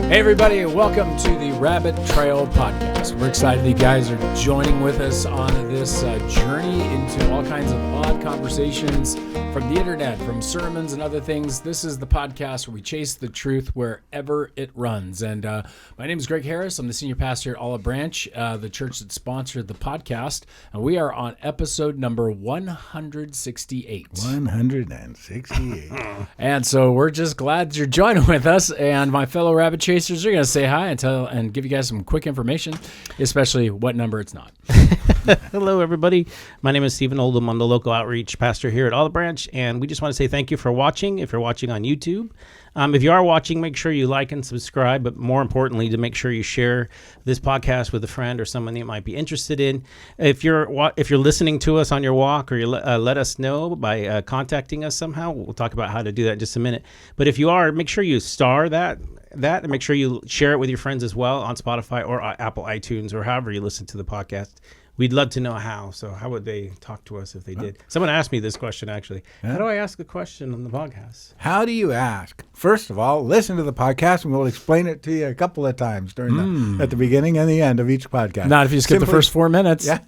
Hey everybody, and welcome to the Rabbit Trail Podcast. We're excited you guys are joining with us on this journey into all kinds of odd conversations from the internet, from sermons and other things. This is the podcast where we chase the truth wherever it runs. And my name is Greg Harris. I'm the senior pastor at Olive Branch, the church that sponsored the podcast. And we are on episode number 168. 168. And so we're just glad you're joining with us. And my fellow rabbit chasers are going to say hi and give you guys some quick information, especially what number it's not. Hello, everybody. My name is Stephan Oldham. I'm the local outreach pastor here at Olive Branch, and we just want to say thank you for watching. If you're watching on YouTube, if you are watching, make sure you like and subscribe, but more importantly, to make sure you share this podcast with a friend or someone you might be interested in. If you're listening to us on your walk, or you let us know by contacting us somehow. We'll talk about how to do that in just a minute. But if you are, make sure you star that, and make sure you share it with your friends as well on Spotify or Apple iTunes or however you listen to the podcast. We'd love to know how. So how would they talk to us if they did? Someone asked me this question, actually. Yeah. How do I ask a question on the podcast? How do you ask? First of all, listen to the podcast, and we'll explain it to you a couple of times at the beginning and the end of each podcast. Not if you skip the first 4 minutes. Yeah.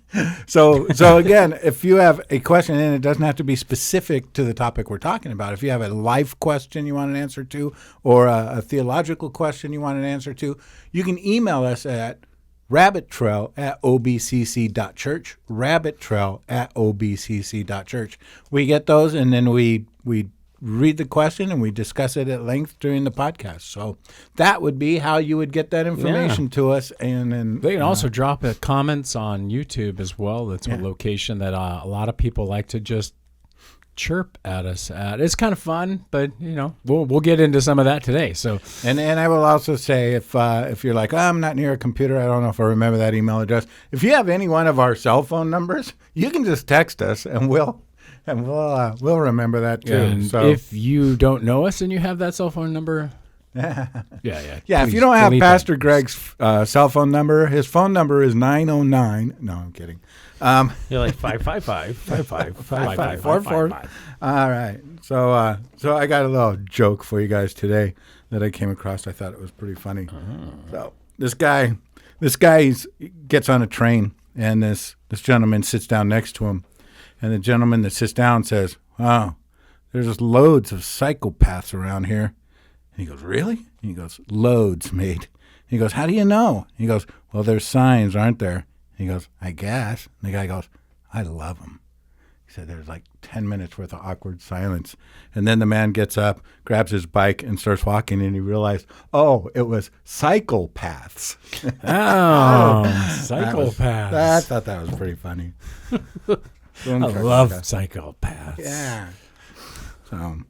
So again, if you have a question, and it doesn't have to be specific to the topic we're talking about. If you have a life question you want an answer to, or a theological question you want an answer to, you can email us at rabbittrail@obcc.church, rabbittrail@obcc.church. We get those, and then we read the question, and we discuss it at length during the podcast. So that would be how you would get that information to us. And then they can also drop comments on YouTube as well. That's a location that a lot of people like to just chirp at us at. It's kind of fun, but we'll get into some of that today. So and I will also say, if you're like, I'm not near a computer, I don't know if I remember that email address. If you have any one of our cell phone numbers, you can just text us, and we'll remember that too. And so if you don't know us and you have that cell phone number, yeah. If you don't have Pastor Greg's cell phone number, his phone number is 909. No, I'm kidding. You're like 555-55-5544. All right. So I got a little joke for you guys today that I came across. I thought it was pretty funny. So this guy gets on a train, and this gentleman sits down next to him, and the gentleman that sits down says, "Wow, there's just loads of psychopaths around here." And he goes, "Really?" And he goes, "Loads, mate." He goes, "How do you know?" He goes, "Well, there's signs, aren't there?" He goes, "I guess." And the guy goes, "I love them." He said there's like 10 minutes worth of awkward silence. And then the man gets up, grabs his bike, and starts walking, and he realized, it was psychopaths. Psychopaths. I thought that was pretty funny. I love psychopaths. Yeah. So,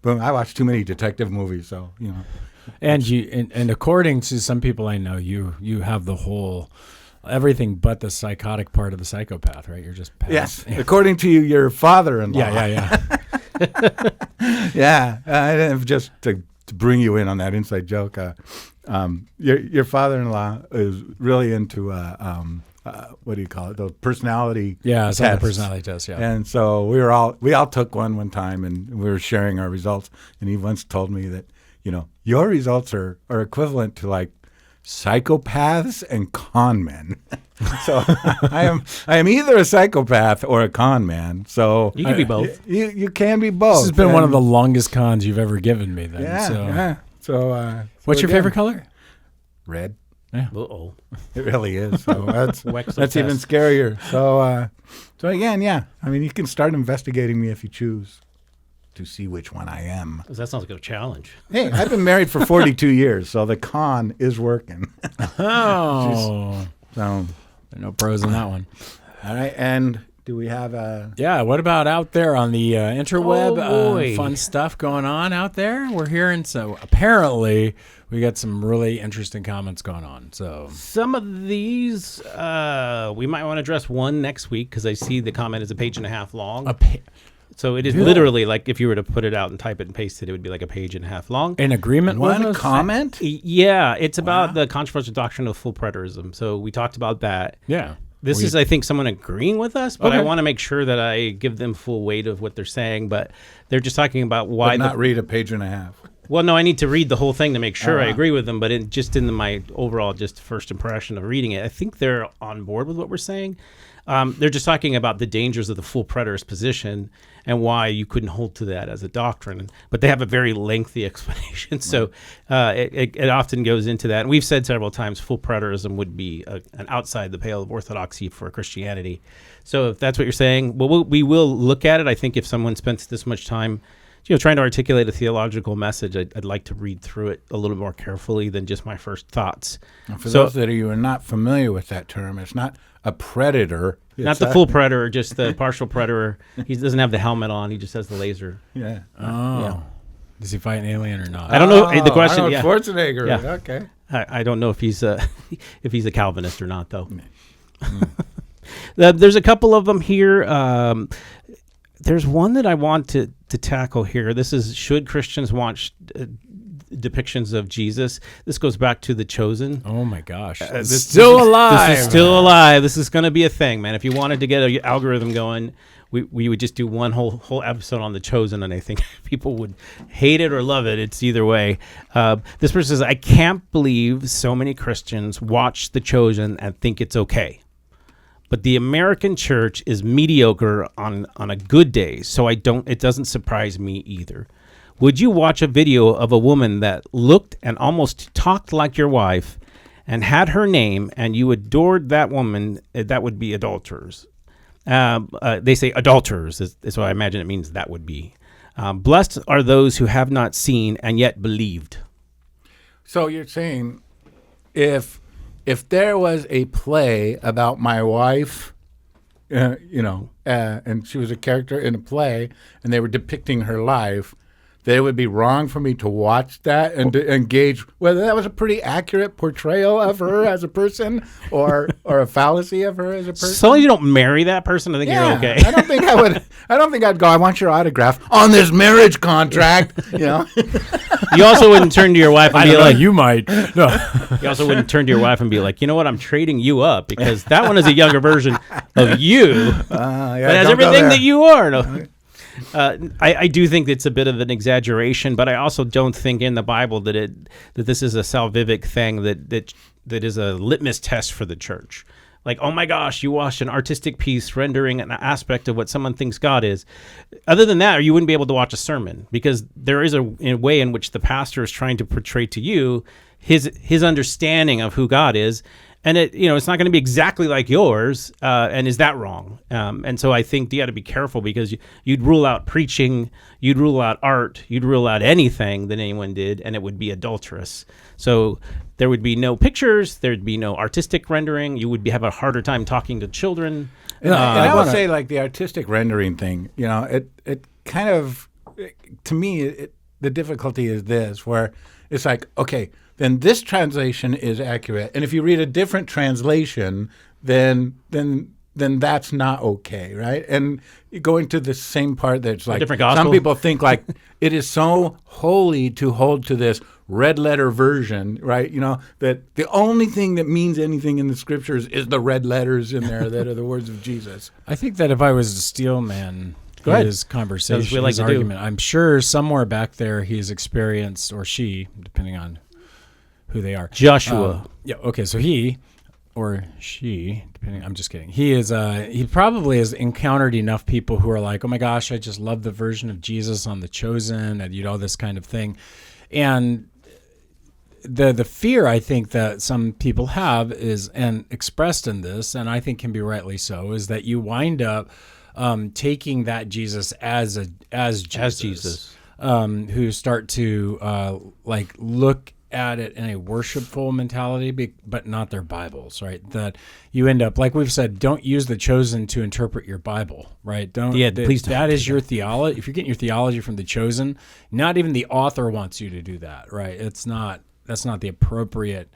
boom, I watch too many detective movies, so, And and according to some people I know, you have the whole everything but the psychotic part of the psychopath, right? You're just yes. According to your father-in-law. Yeah. Yeah. Just to bring you in on that inside joke, your father-in-law is really into what do you call it? Those personality tests. Yeah, it's like a personality test. Yeah. And so we all took one time, and we were sharing our results. And he once told me that your results are equivalent to like psychopaths and con men. So I am either a psychopath or a con man. So you can be both. You can be both. This has been one of the longest cons you've ever given me. Then. Yeah. So what's your favorite color? Red. Yeah. Uh-oh. It really is. So that's even scarier. So again, yeah. I mean, you can start investigating me if you choose to see which one I am. That sounds like a challenge. Hey, I've been married for 42 years, so the con is working. So there are no pros in that one. All right, and do we have a... Yeah, what about out there on the interweb? Fun stuff going on out there? We're hearing, so apparently we got some really interesting comments going on. So some of these, we might want to address one next week, because I see the comment is a page and a half long. So it is literally like if you were to put it out and type it and paste it, it would be like a page and a half long. In agreement with one comment? Yeah, it's about the controversial doctrine of full preterism. So we talked about that. Yeah. This is, I think, someone agreeing with us, but I want to make sure that I give them full weight of what they're saying. But they're just talking about why not read a page and a half. Well, no, I need to read the whole thing to make sure I agree with them. But in my overall just first impression of reading it, I think they're on board with what we're saying. They're just talking about the dangers of the full preterist position and why you couldn't hold to that as a doctrine. But they have a very lengthy explanation. So it often goes into that. And we've said several times full preterism would be an outside the pale of orthodoxy for Christianity. So if that's what you're saying, we will look at it. I think if someone spends this much time trying to articulate a theological message, I'd like to read through it a little more carefully than just my first thoughts. And for those that are not familiar with that term, it's not a predator. Not the full predator, just the partial predator. He doesn't have the helmet on. He just has the laser. Yeah. Oh. Yeah. Does he fight an alien or not? I don't know. The question, Arnold Schwarzenegger. Yeah. Okay. I don't know if he's a Calvinist or not, though. There's a couple of them here. There's one that I want to tackle here. This is, should Christians watch depictions of Jesus? This goes back to The Chosen. Oh my gosh. Still alive. This is still alive. This is going to be a thing, man. If you wanted to get an algorithm going, we would just do one whole episode on The Chosen, and I think people would hate it or love it. It's either way. This person says, I can't believe so many Christians watch The Chosen and think it's okay. But the American church is mediocre on a good day, so it doesn't surprise me either. Would you watch a video of a woman that looked and almost talked like your wife and had her name, and you adored that woman? That would be adulterers. They say adulterers is what I imagine it means that would be. Blessed are those who have not seen and yet believed. So you're saying if there was a play about my wife, and she was a character in a play, and they were depicting her life, that it would be wrong for me to watch that and to engage whether that was a pretty accurate portrayal of her as a person or a fallacy of her as a person. So long as you don't marry that person, I think you're okay. I don't think I would. I don't think I'd go, I want your autograph on this marriage contract. You also wouldn't turn to your wife and be like, you might. No. You also wouldn't turn to your wife and be like, you know what, I'm trading you up because that one is a younger version of you, but has everything that you are. No. I do think it's a bit of an exaggeration, but I also don't think in the Bible that this is a salvific thing that is a litmus test for the church. Like, oh my gosh, you watched an artistic piece rendering an aspect of what someone thinks God is. Other than that, you wouldn't be able to watch a sermon because there is a way in which the pastor is trying to portray to you his understanding of who God is. And it's not going to be exactly like yours. And is that wrong? And so I think you got to be careful because you'd rule out preaching, you'd rule out art, you'd rule out anything that anyone did, and it would be adulterous. So there would be no pictures, there'd be no artistic rendering. You would have a harder time talking to children. And I would say, like, the artistic rendering thing, it kind of, to me, the difficulty is this, where it's like, okay, then this translation is accurate, and if you read a different translation, then that's not okay, right? And going to the same part that's like different gospel. Some people think like it is so holy to hold to this red letter version, right? That the only thing that means anything in the scriptures is the red letters in there that are the words of Jesus. I think that if I was to steal man his conversation, his argument, I'm sure somewhere back there he's experienced, or she, depending on who they are. Joshua. Okay. So he or she, depending. I'm just kidding. He probably has encountered enough people who are like, oh my gosh, I just love the version of Jesus on The Chosen, and this kind of thing. And the fear I think that some people have is, and expressed in this, and I think can be rightly so, is that you wind up taking that Jesus as Jesus, who start to look at it in a worshipful mentality, but not their Bibles, right? That you end up, like we've said, don't use The Chosen to interpret your Bible, right? Please don't. That is your theology. If you're getting your theology from The Chosen, not even the author wants you to do that, right? That's not the appropriate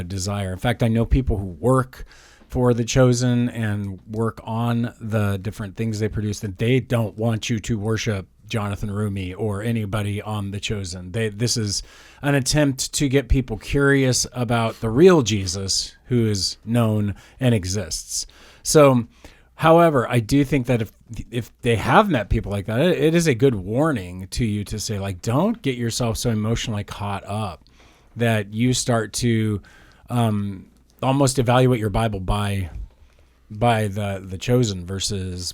desire. In fact, I know people who work for The Chosen and work on the different things they produce that they don't want you to worship Jonathan Rumi or anybody on The Chosen. This is an attempt to get people curious about the real Jesus who is known and exists. So However, I do think that if they have met people like that, it is a good warning to you to say, like, don't get yourself so emotionally caught up that you start to almost evaluate your Bible by the chosen versus,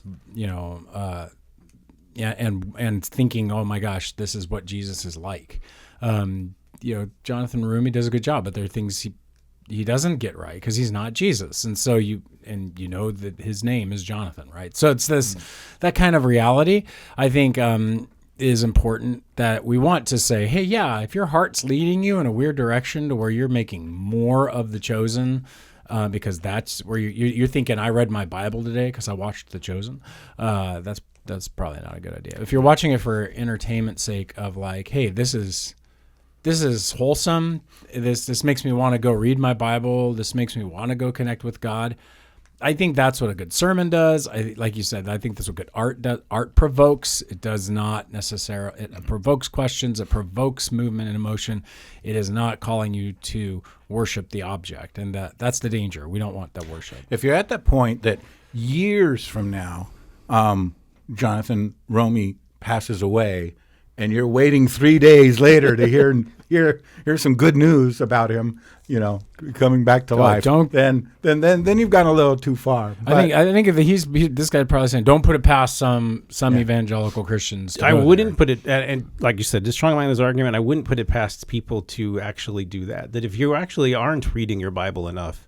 and thinking, oh my gosh, this is what Jesus is like. Jonathan Rumi does a good job, but there are things he doesn't get right because he's not Jesus. And so you know that his name is Jonathan, right? So it's that kind of reality, I think, is important, that we want to say, hey, yeah, if your heart's leading you in a weird direction to where you're making more of the chosen, because that's where you're thinking, I read my Bible today because I watched The Chosen. That's probably not a good idea. If you're watching it for entertainment's sake of like, hey, this is wholesome. This makes me want to go read my Bible. This makes me want to go connect with God. I think that's what a good sermon does. Like you said, I think that's what good art does. Art provokes. It does not necessarily. It provokes questions. It provokes movement and emotion. It is not calling you to worship the object, and that's the danger. We don't want that worship. If you're at that point that years from now, Jonathan Rumi passes away, and you're waiting 3 days later to hear some good news about him, coming back to life. Then you've gone a little too far. But I think if this guy probably saying, don't put it past some evangelical Christians. I wouldn't put it, and like you said, just strong line this argument, I wouldn't put it past people to actually do that. That if you actually aren't reading your Bible enough,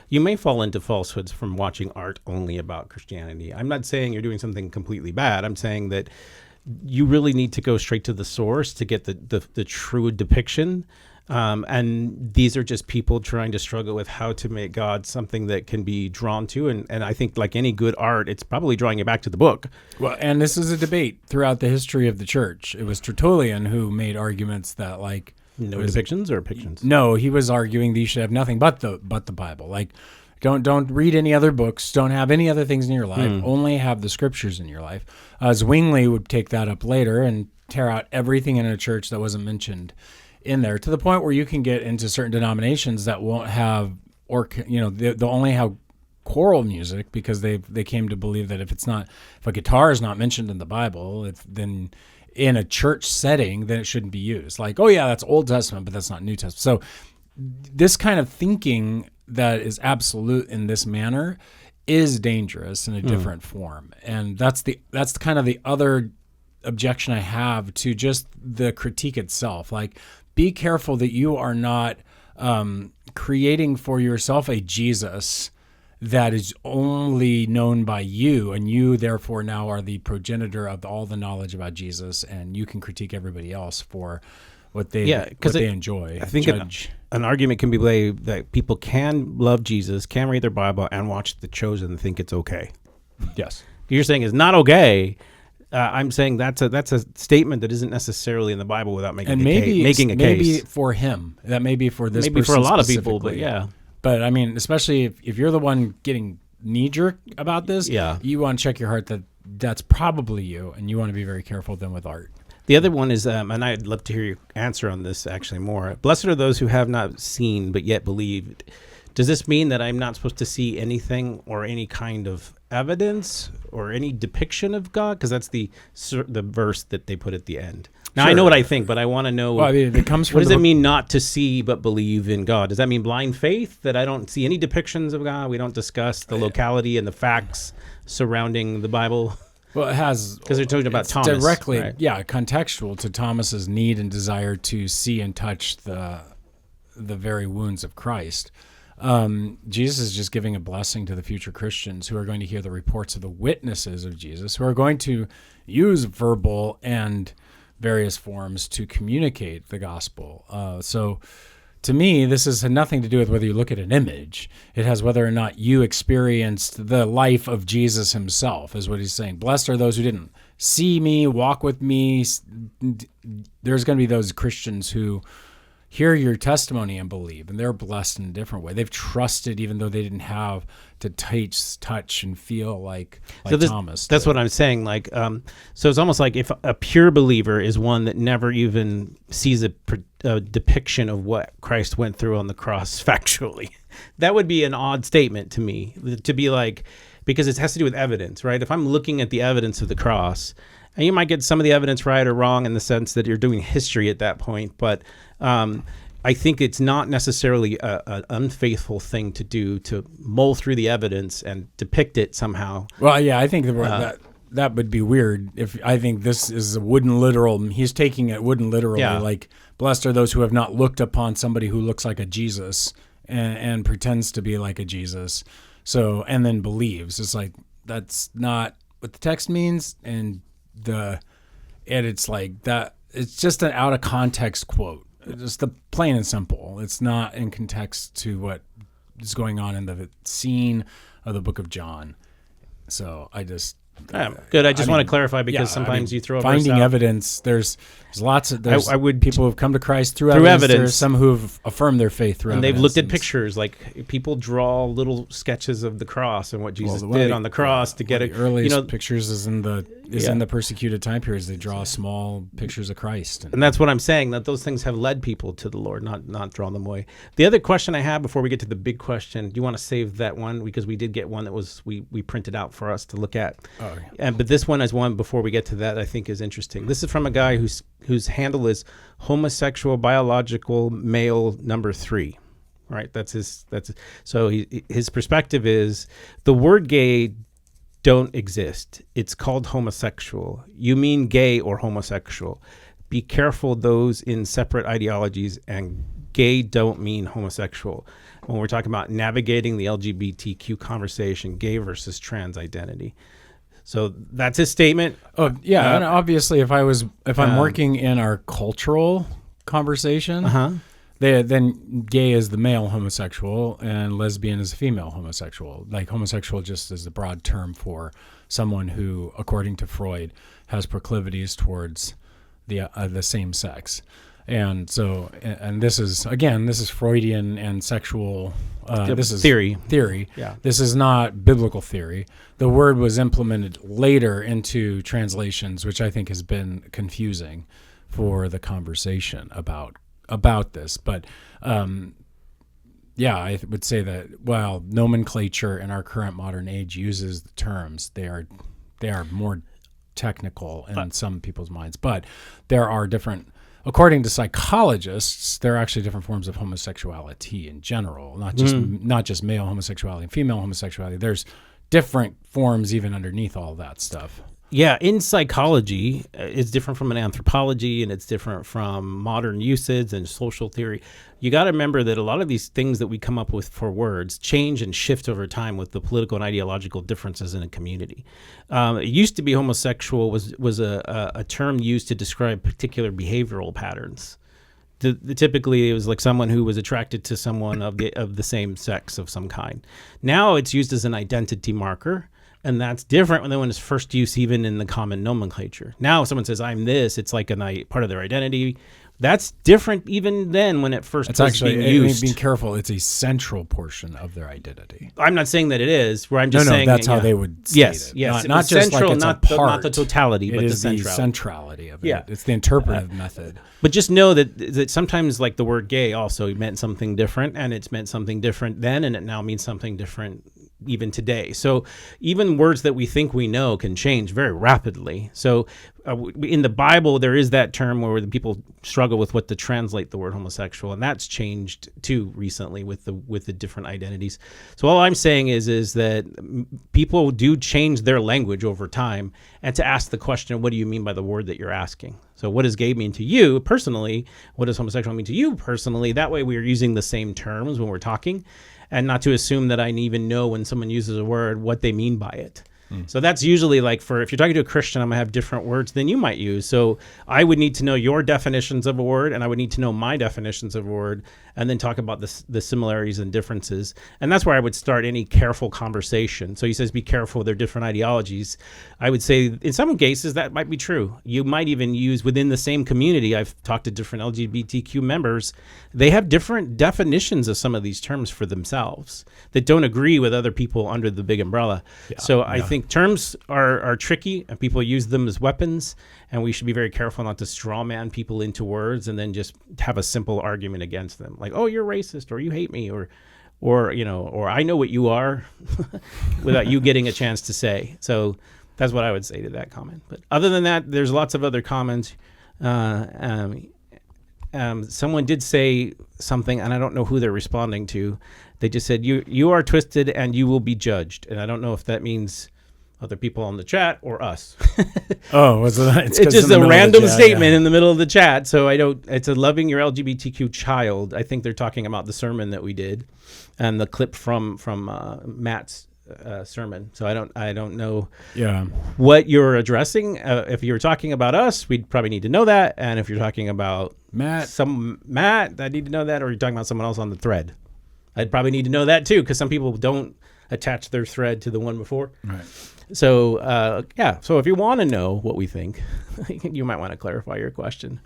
you may fall into falsehoods from watching art only about Christianity. I'm not saying you're doing something completely bad. I'm saying that you really need to go straight to the source to get the true depiction. And these are just people trying to struggle with how to make God something that can be drawn to. And I think like any good art, it's probably drawing you back to the book. Well, and this is a debate throughout the history of the church. It was Tertullian who made arguments that like, no depictions or pictions? No, he was arguing that you should have nothing but the Bible. Like, don't read any other books. Don't have any other things in your life. Only have the scriptures in your life. Zwingli would take that up later and tear out everything in a church that wasn't mentioned in there, to the point where you can get into certain denominations that won't have, they'll only have choral music because they came to believe that if a guitar is not mentioned in the Bible, then in a church setting, then it shouldn't be used. Like, oh yeah, that's Old Testament, but that's not New Testament. So this kind of thinking that is absolute in this manner is dangerous in a different form. And that's kind of the other objection I have to just the critique itself. Like, be careful that you are not creating for yourself a Jesus that is only known by you, and you therefore now are the progenitor of all the knowledge about Jesus, and you can critique everybody else for what they enjoy. I think an argument can be made that people can love Jesus, can read their Bible, and watch The Chosen and think it's okay. Yes. You're saying it's not okay. I'm saying that's a statement that isn't necessarily in the Bible without making a case. Maybe for him. That may be for this maybe person for a lot of people, but yeah. But I mean, especially if you're the one getting knee-jerk about this, you want to check your heart that's probably you, and you want to be very careful then with art. The other one is, and I'd love to hear your answer on this actually more. Blessed are those who have not seen but yet believed. Does this mean that I'm not supposed to see anything or any kind of evidence or any depiction of God? Because that's the verse that they put at the end. Now, sure. I know what I think, but I want to know, it comes from what does it mean not to see but believe in God? Does that mean blind faith, that I don't see any depictions of God? We don't discuss the locality and the facts surrounding the Bible? Well, it has, because they're talking about Thomas. Directly, right? Contextual to Thomas's need and desire to see and touch the very wounds of Christ. Jesus is just giving a blessing to the future Christians who are going to hear the reports of the witnesses of Jesus, who are going to use verbal and various forms to communicate the gospel. So to me, this has nothing to do with whether you look at an image. It has whether or not you experienced the life of Jesus himself, is what he's saying. Blessed are those who didn't see me, walk with me. There's going to be those Christians who hear your testimony and believe, and they're blessed in a different way. They've trusted even though they didn't have to touch and feel like Thomas did. That's what I'm saying. Like, so it's almost like if a pure believer is one that never even sees a depiction of what Christ went through on the cross factually. That would be an odd statement to me, to be like, because it has to do with evidence, right? If I'm looking at the evidence of the cross, and you might get some of the evidence right or wrong in the sense that you're doing history at that point, but I think it's not necessarily an unfaithful thing to do, to mull through the evidence and depict it somehow. Well, yeah, I think that would be weird. If I think this is a wooden literal, he's taking it wooden literally, like blessed are those who have not looked upon somebody who looks like a Jesus and pretends to be like a Jesus. So, and then believes. It's like, that's not what the text means. And it's like that. It's just an out of context quote. Just the plain and simple. It's not in context to what is going on in the scene of the book of John. So I just good. I just want to clarify because sometimes you throw a finding verse out. Evidence. There's lots of I would people who have come to Christ through evidence. There's some who have affirmed their faith through and evidence. they've looked at pictures. Like people draw little sketches of the cross and what Jesus did on the cross to get it. The earliest pictures is in the persecuted time periods. They draw small pictures of Christ, and that's what I'm saying. That those things have led people to the Lord, not drawn them away. The other question I have before we get to the big question, do you want to save that one because we did get one that was we printed out for us to look at. Oh, yeah. But this one is one before we get to that I think is interesting. This is from a guy whose handle is homosexual biological male number 3. Right? That's his. So his perspective is the word gay don't exist. It's called homosexual. You mean gay or homosexual. Be careful those in separate ideologies, and gay don't mean homosexual. When we're talking about navigating the LGBTQ conversation, gay versus trans identity. So that's his statement. Oh, yeah. And obviously if I'm working in our cultural conversation, then gay is the male homosexual and lesbian is the female homosexual. Like homosexual just is a broad term for someone who, according to Freud, has proclivities towards the same sex. And so, and this is Freudian and sexual. This is theory. Yeah. This is not biblical theory. The word was implemented later into translations, which I think has been confusing for the conversation about this. But I would say that while nomenclature in our current modern age uses the terms, they are more technical in some people's minds. But there are different. According to psychologists, there are actually different forms of homosexuality in general, not just male homosexuality and female homosexuality. There's different forms even underneath all that stuff. Yeah, in psychology, it's different from an anthropology, and it's different from modern usage and social theory. You got to remember that a lot of these things that we come up with for words change and shift over time with the political and ideological differences in a community. It used to be homosexual was a term used to describe particular behavioral patterns. Typically, it was like someone who was attracted to someone of the same sex of some kind. Now it's used as an identity marker. And that's different than when it's first use, even in the common nomenclature. Now, if someone says, I'm this, it's like a part of their identity. That's different even then when it first was being used. Be careful. It's a central portion of their identity. I'm not saying that it is. Where I'm just saying that's how they would state it. Yes. Not just central, like it's not a part. not the totality, but it the is centrality. The centrality of it. Yeah. It's the interpretive method. But just know that sometimes, like the word gay also meant something different, and it's meant something different then, and it now means something different even today. So even words that we think we know can change very rapidly. So in the Bible, there is that term where the people struggle with what to translate the word homosexual, and that's changed too recently with the different identities. So all I'm saying is that people do change their language over time, and to ask the question, what do you mean by the word that you're asking? So what does gay mean to you personally? What does homosexual mean to you personally? That way we are using the same terms when we're talking, and not to assume that I even know when someone uses a word what they mean by it. So that's usually like if you're talking to a Christian, I'm going to have different words than you might use. So I would need to know your definitions of a word, and I would need to know my definitions of a word, and then talk about the similarities and differences. And that's where I would start any careful conversation. So he says, be careful, they're different ideologies. I would say in some cases that might be true. You might even use within the same community. I've talked to different LGBTQ members. They have different definitions of some of these terms for themselves that don't agree with other people under the big umbrella. I think terms are tricky, and people use them as weapons, and we should be very careful not to straw man people into words and then just have a simple argument against them. Like, oh, you're racist, or you hate me, or or I know what you are without you getting a chance to say. So that's what I would say to that comment. But other than that, there's lots of other comments. Someone did say something, and I don't know who they're responding to. They just said, you are twisted and you will be judged. And I don't know if that means other people on the chat or us. Oh, it's just a random statement in the middle of the chat. So it's a loving your LGBTQ child. I think they're talking about the sermon that we did and the clip from Matt's sermon. So I don't know what you're addressing. If you're talking about us, we'd probably need to know that. And if you're talking about Matt, I need to know that. Or you're talking about someone else on the thread, I'd probably need to know that too, because some people don't attach their thread to the one before. Right. So so if you want to know what we think, you might want to clarify your question.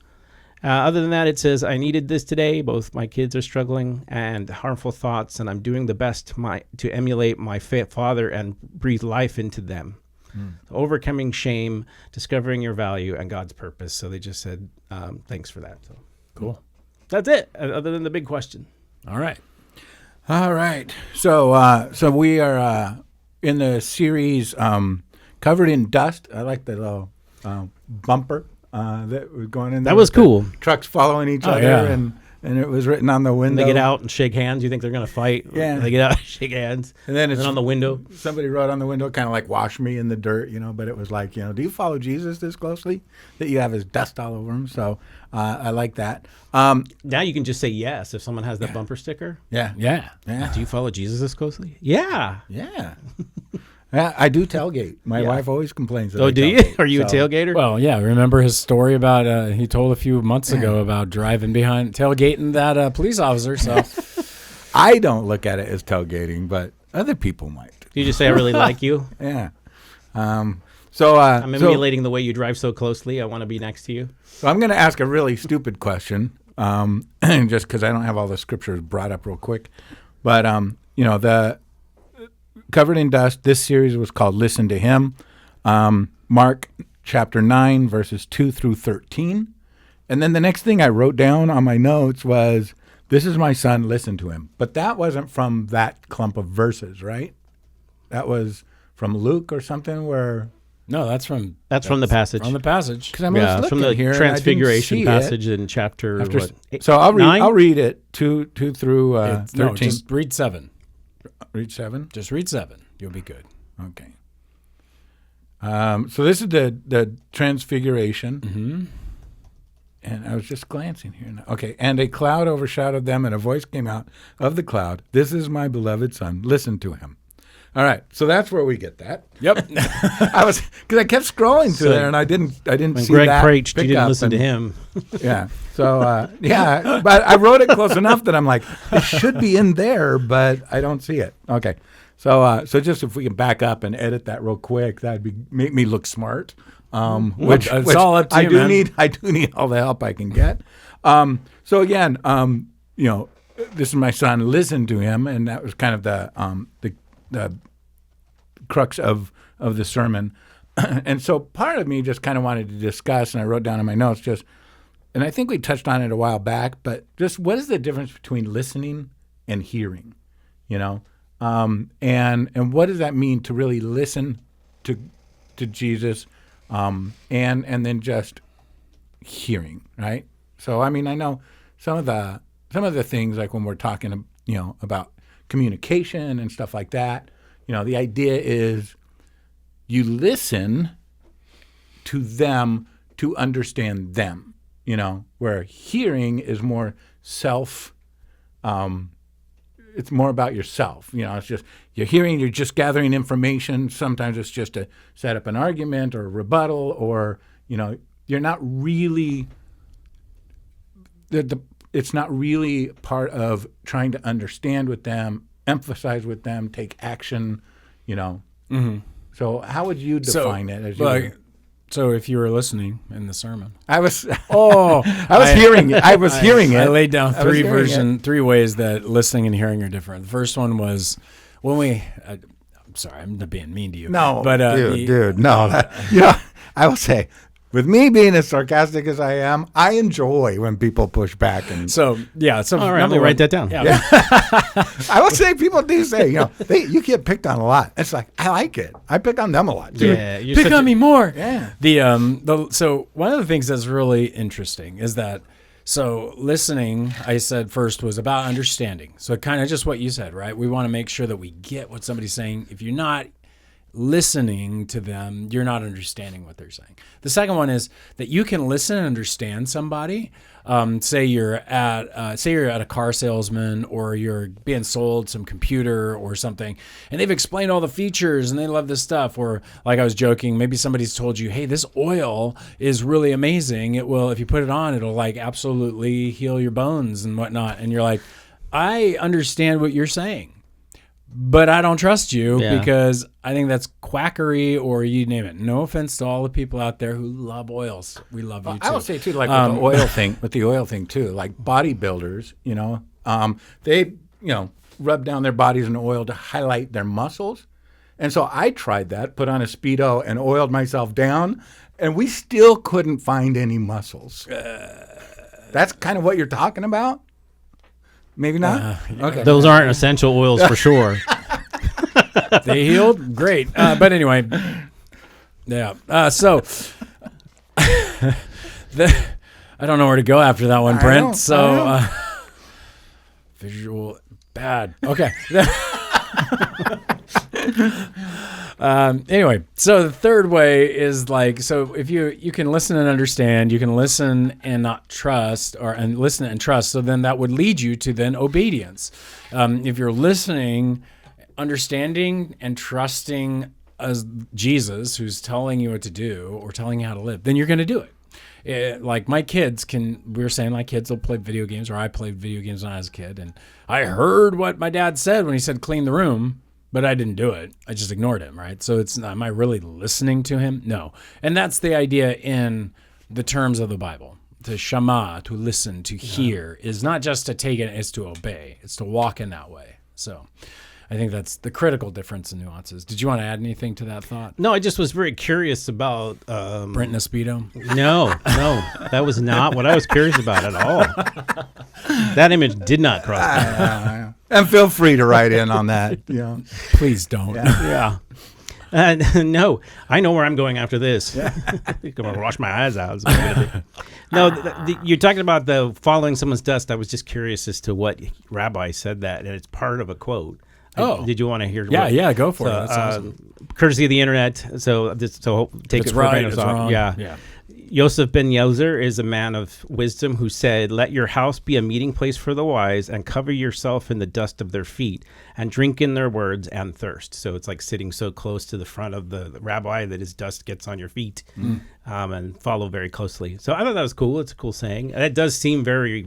Other than that, it says, I needed this today. Both my kids are struggling and harmful thoughts, and I'm doing the best to emulate my father and breathe life into them. Overcoming shame, discovering your value, and God's purpose. So they just said, thanks for that. So Cool. That's it, other than the big question. All right. So we are in the series Covered in Dust. I like the little bumper that was going in there. That was cool. Trucks following each other, and it was written on the window. They get out and shake hands. You think they're going to fight? Yeah. They get out and shake hands. And then it's on the window. Somebody wrote on the window, kind of like, wash me in the dirt, but it was like, do you follow Jesus this closely that you have his dust all over him? So I like that. Now you can just say yes if someone has that bumper sticker. Yeah. Do you follow Jesus this closely? Yeah. Yeah. Yeah, I do tailgate. My wife always complains that I do tailgate, you? Are you a tailgater? Well, yeah. Remember his story about he told a few months ago about driving behind, tailgating that police officer. So I don't look at it as tailgating, but other people might. Do you just say I really like you? Yeah. I'm emulating the way you drive so closely. I want to be next to you. So I'm going to ask a really stupid question, just because I don't have all the scriptures brought up real quick. But the Covered in Dust, this series was called Listen to Him. Mark chapter 9, verses 2 through 13. And then the next thing I wrote down on my notes was, this is my son, listen to him. But that wasn't from that clump of verses, right? That was from Luke or something where... No, that's from the passage. From the passage. Because I'm from the here Transfiguration passage in chapter So I'll read. 9? I'll read it 2 through 13. No, just read 7. Read 7. Just read 7. You'll be good. Okay. So this is the Transfiguration. Mm-hmm. And I was just glancing here now. Okay. And a cloud overshadowed them, and a voice came out of the cloud. This is my beloved son. Listen to him. All right. So that's where we get that. Yep. Because I kept scrolling through there, and I didn't when see Greg that. preached, you didn't listen to him. Yeah. So but I wrote it close enough that I'm like, it should be in there, but I don't see it. Okay. So just if we can back up and edit that real quick, that'd make me look smart. Which it's all up to you, man. I do need all the help I can get. So again, this is my son. Listen to him, and that was kind of the crux of the sermon. And so part of me just kind of wanted to discuss, and I wrote down in my notes and I think we touched on it a while back, but just what is the difference between listening and hearing, and what does that mean to really listen to Jesus, and then just hearing, right? So, I mean, I know some of the things, like when we're talking, about communication and stuff like that, the idea is you listen to them to understand them, where hearing is more it's more about yourself. It's just, you're hearing, you're just gathering information. Sometimes it's just to set up an argument or a rebuttal, or, you're not really, it's not really part of trying to understand with them, emphasize with them, take action, Mm-hmm. So how would you define it? So if you were listening in the sermon, I was hearing it. I was hearing it. I laid down three ways that listening and hearing are different. The first one was when I'm sorry, I'm not being mean to you. No, but dude, no. I will say, with me being as sarcastic as I am, I enjoy when people push back. And So All right, let me write that down. Yeah. I will say people do say, you get picked on a lot. It's like, I like it. I pick on them a lot too. Yeah, you're Pick such on me more. Yeah. So one of the things that's really interesting is that listening, I said first, was about understanding. So kind of just what you said, right? We want to make sure that we get what somebody's saying. If you're not listening to them, you're not understanding what they're saying. The second one is that you can listen and understand somebody. Say you're at a car salesman, or you're being sold some computer or something, and they've explained all the features and they love this stuff. Or like I was joking, maybe somebody's told you, hey, this oil is really amazing. It will, if you put it on, it'll like absolutely heal your bones and whatnot. And you're like, I understand what you're saying, but I don't trust you because I think that's quackery, or you name it. No offense to all the people out there who love oils. We love you too. I will say too, like with the oil thing too, like bodybuilders, they, rub down their bodies in oil to highlight their muscles. And so I tried that, put on a Speedo and oiled myself down, and we still couldn't find any muscles. That's kind of what you're talking about? Maybe not? Okay. Those aren't essential oils for sure. They healed? Great. But anyway, yeah. I don't know where to go after that one, Brent. Visual, bad. Okay. Anyway, so the third way is so if you can listen and understand, you can listen and not trust, and listen and trust. So then that would lead you to then obedience. If you're listening, understanding, and trusting as Jesus, who's telling you what to do or telling you how to live, then you're going to do it. Like my kids we were saying my kids will play video games, or I played video games when I was a kid, and I heard what my dad said when he said clean the room. But I didn't do it. I just ignored him, right? So am I really listening to him? No. And that's the idea in the terms of the Bible. To shama, to listen, to hear, is not just to take it, it's to obey. It's to walk in that way. So I think that's the critical difference in nuances. Did you want to add anything to that thought? No, I just was very curious about... Brent and Speedo? No, that was not what I was curious about at all. That image did not cross my mind. And feel free to write in on that. Please don't. Yeah. No, I know where I'm going after this. I'm going to wash my eyes out. No, you're talking about the following someone's dust. I was just curious as to what rabbi said that, and it's part of a quote. Oh. Did you want to hear? Yeah, go for it. That's awesome. Courtesy of the internet. So take it for right, it's wrong. Yeah. Yosef ben Yozer is a man of wisdom who said, "Let your house be a meeting place for the wise, and cover yourself in the dust of their feet, and drink in their words and thirst." So it's like sitting so close to the front of the rabbi that his dust gets on your feet, and follow very closely. So I thought that was cool. It's a cool saying. And it does seem very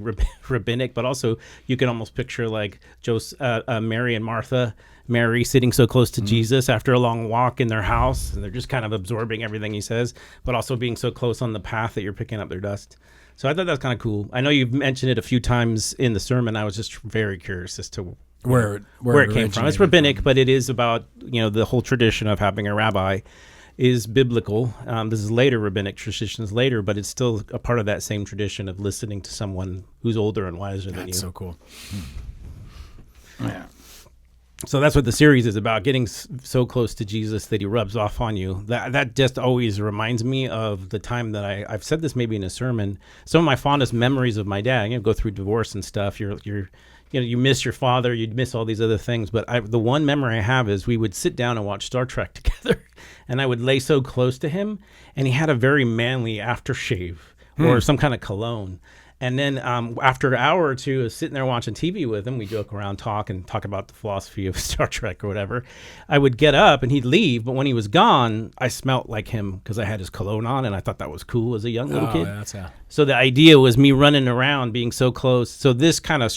rabbinic, but also you can almost picture like Mary and Martha. Mary sitting so close to Jesus after a long walk in their house, and they're just kind of absorbing everything he says, but also being so close on the path that you're picking up their dust. So I thought that was kind of cool. I know you've mentioned it a few times in the sermon. I was just very curious as to where it came from. It's rabbinic, but it is about, the whole tradition of having a rabbi is biblical. This is later, rabbinic traditions later, but it's still a part of that same tradition of listening to someone who's older and wiser than you. That's so cool. Yeah. So that's what the series is about, getting so close to Jesus that he rubs off on you. That just always reminds me of the time that I've said this maybe in a sermon. Some of my fondest memories of my dad, go through divorce and stuff. You miss your father, you'd miss all these other things. But the one memory I have is we would sit down and watch Star Trek together, and I would lay so close to him, and he had a very manly aftershave or some kind of cologne. And then after an hour or two of sitting there watching TV with him, we joke around, talk about the philosophy of Star Trek or whatever. I would get up and he'd leave, but when he was gone, I smelt like him because I had his cologne on, and I thought that was cool as a young little kid. So the idea was me running around, being so close. So this kind of,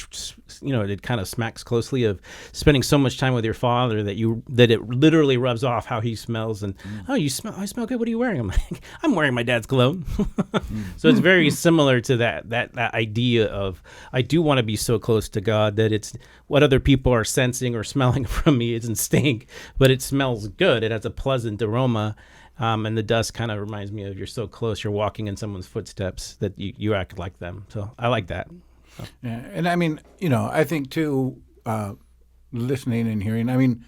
it kind of smacks closely of spending so much time with your father that it literally rubs off how he smells. And I smell good. What are you wearing? I'm like, I'm wearing my dad's cologne. So it's very similar to that idea of, I do want to be so close to God that it's what other people are sensing or smelling from me isn't stink, but it smells good. It has a pleasant aroma. And the dust kind of reminds me of you're so close, you're walking in someone's footsteps that you act like them. So I like that. So. Yeah, and I mean, I think too, listening and hearing. I mean,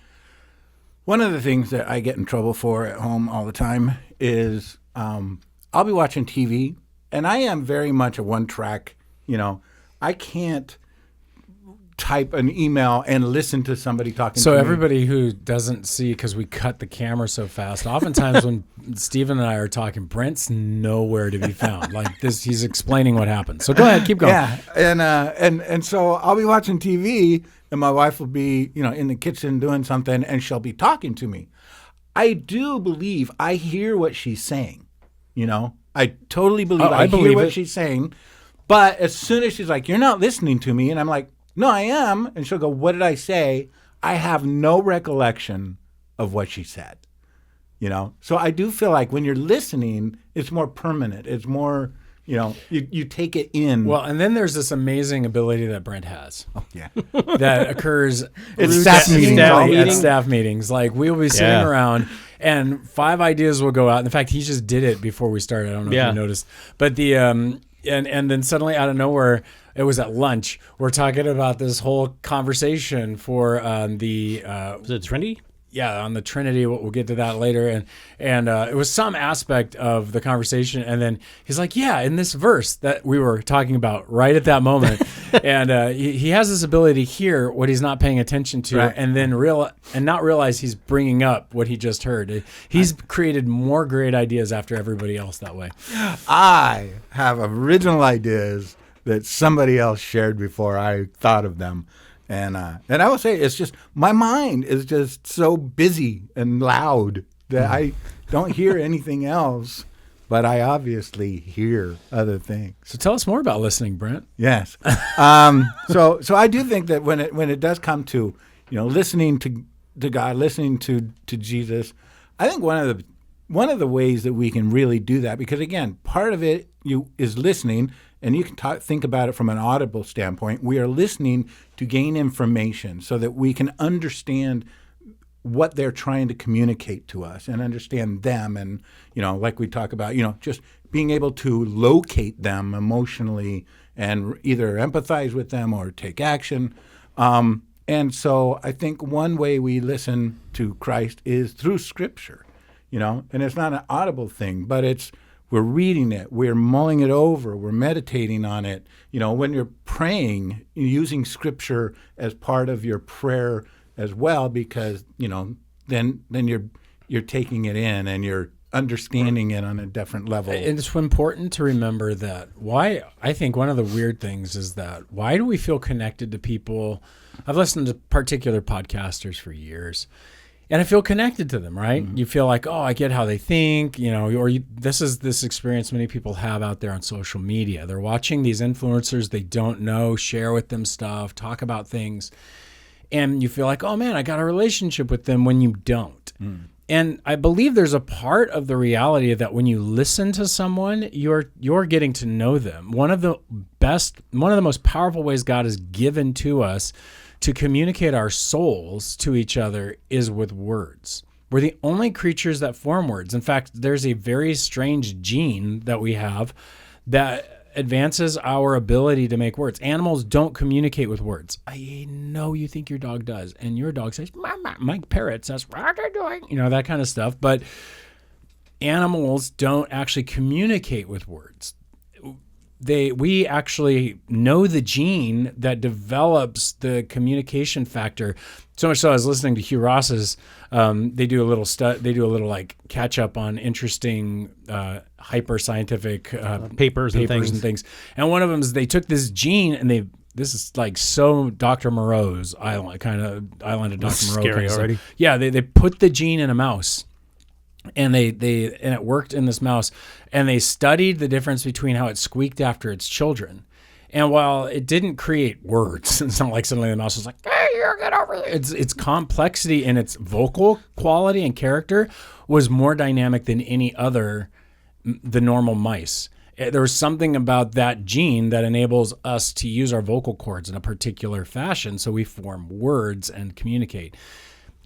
one of the things that I get in trouble for at home all the time is I'll be watching TV, and I am very much a one-track. I can't type an email and listen to somebody talking So to me. everybody who doesn't see, because we cut the camera so fast, oftentimes when Stephen and I are talking, Brent's nowhere to be found. Like this, he's explaining what happened. So go ahead, keep going. Yeah, and so I'll be watching TV, and my wife will be, in the kitchen doing something, and she'll be talking to me. I do believe I hear what she's saying. I totally believe I believe hear what it. she's saying. But as soon as she's like, "You're not listening to me," and I'm like, "No, I am," and she'll go, "What did I say?" I have no recollection of what she said. So I do feel like when you're listening, it's more permanent. It's more, you take it in. Well, and then there's this amazing ability that Brent has. Oh, yeah. That occurs It's staff meetings. at staff meetings. Like we'll be sitting around and 5 ideas will go out. In fact, he just did it before we started. I don't know if you noticed. But the and then suddenly out of nowhere, it was at lunch. We're talking about this whole conversation for Was it Trinity? Yeah, on the Trinity. We'll get to that later. And it was some aspect of the conversation. And then he's like, yeah, in this verse that we were talking about right at that moment. And he has this ability to hear what he's not paying attention to, right. and then not realize he's bringing up what he just heard. He's created more great ideas after everybody else that way. I have original ideas that somebody else shared before I thought of them. And I will say, it's just, my mind is just so busy and loud that I don't hear anything else, but I obviously hear other things. So tell us more about listening, Brent. Yes. So I do think that when it does come to, listening to God, listening to Jesus, I think one of the ways that we can really do that, because again, part of it is listening. And you can think about it from an audible standpoint. We are listening to gain information so that we can understand what they're trying to communicate to us and understand them. And, like we talk about, just being able to locate them emotionally and either empathize with them or take action. And so I think one way we listen to Christ is through Scripture, and it's not an audible thing, but we're reading it, we're mulling it over, we're meditating on it. When you're praying, you're using Scripture as part of your prayer as well, because then you're taking it in and you're understanding it on a different level. And it's important to remember that I think one of the weird things is that why do we feel connected to people? I've listened to particular podcasters for years. And I feel connected to them, right? Mm-hmm. You feel like, oh, I get how they think, this is this experience many people have out there on social media. They're watching these influencers they don't know, share with them stuff, talk about things. And you feel like, oh man, I got a relationship with them when you don't. Mm. And I believe there's a part of the reality that when you listen to someone, you're getting to know them. One of the most powerful ways God has given to us to communicate our souls to each other is with words. We're the only creatures that form words. In fact, there's a very strange gene that we have that advances our ability to make words. Animals don't communicate with words. I know you think your dog does, and your dog says, "Mama." My parrot says, "What are you doing?" That kind of stuff. But animals don't actually communicate with words. We actually know the gene that develops the communication factor. So much so, I was listening to Hugh Ross's. They do a little like catch up on interesting hyper scientific papers and things. And one of them is they took this gene and this is like so Dr. Moreau's island of Dr. Moreau. Scary already. Yeah, they put the gene in a mouse. And it worked in this mouse, and they studied the difference between how it squeaked after its children. And while it didn't create words, it's not like suddenly the mouse was like, "Hey, you get over here." Its complexity and its vocal quality and character was more dynamic than any other, the normal mice. There was something about that gene that enables us to use our vocal cords in a particular fashion, so we form words and communicate.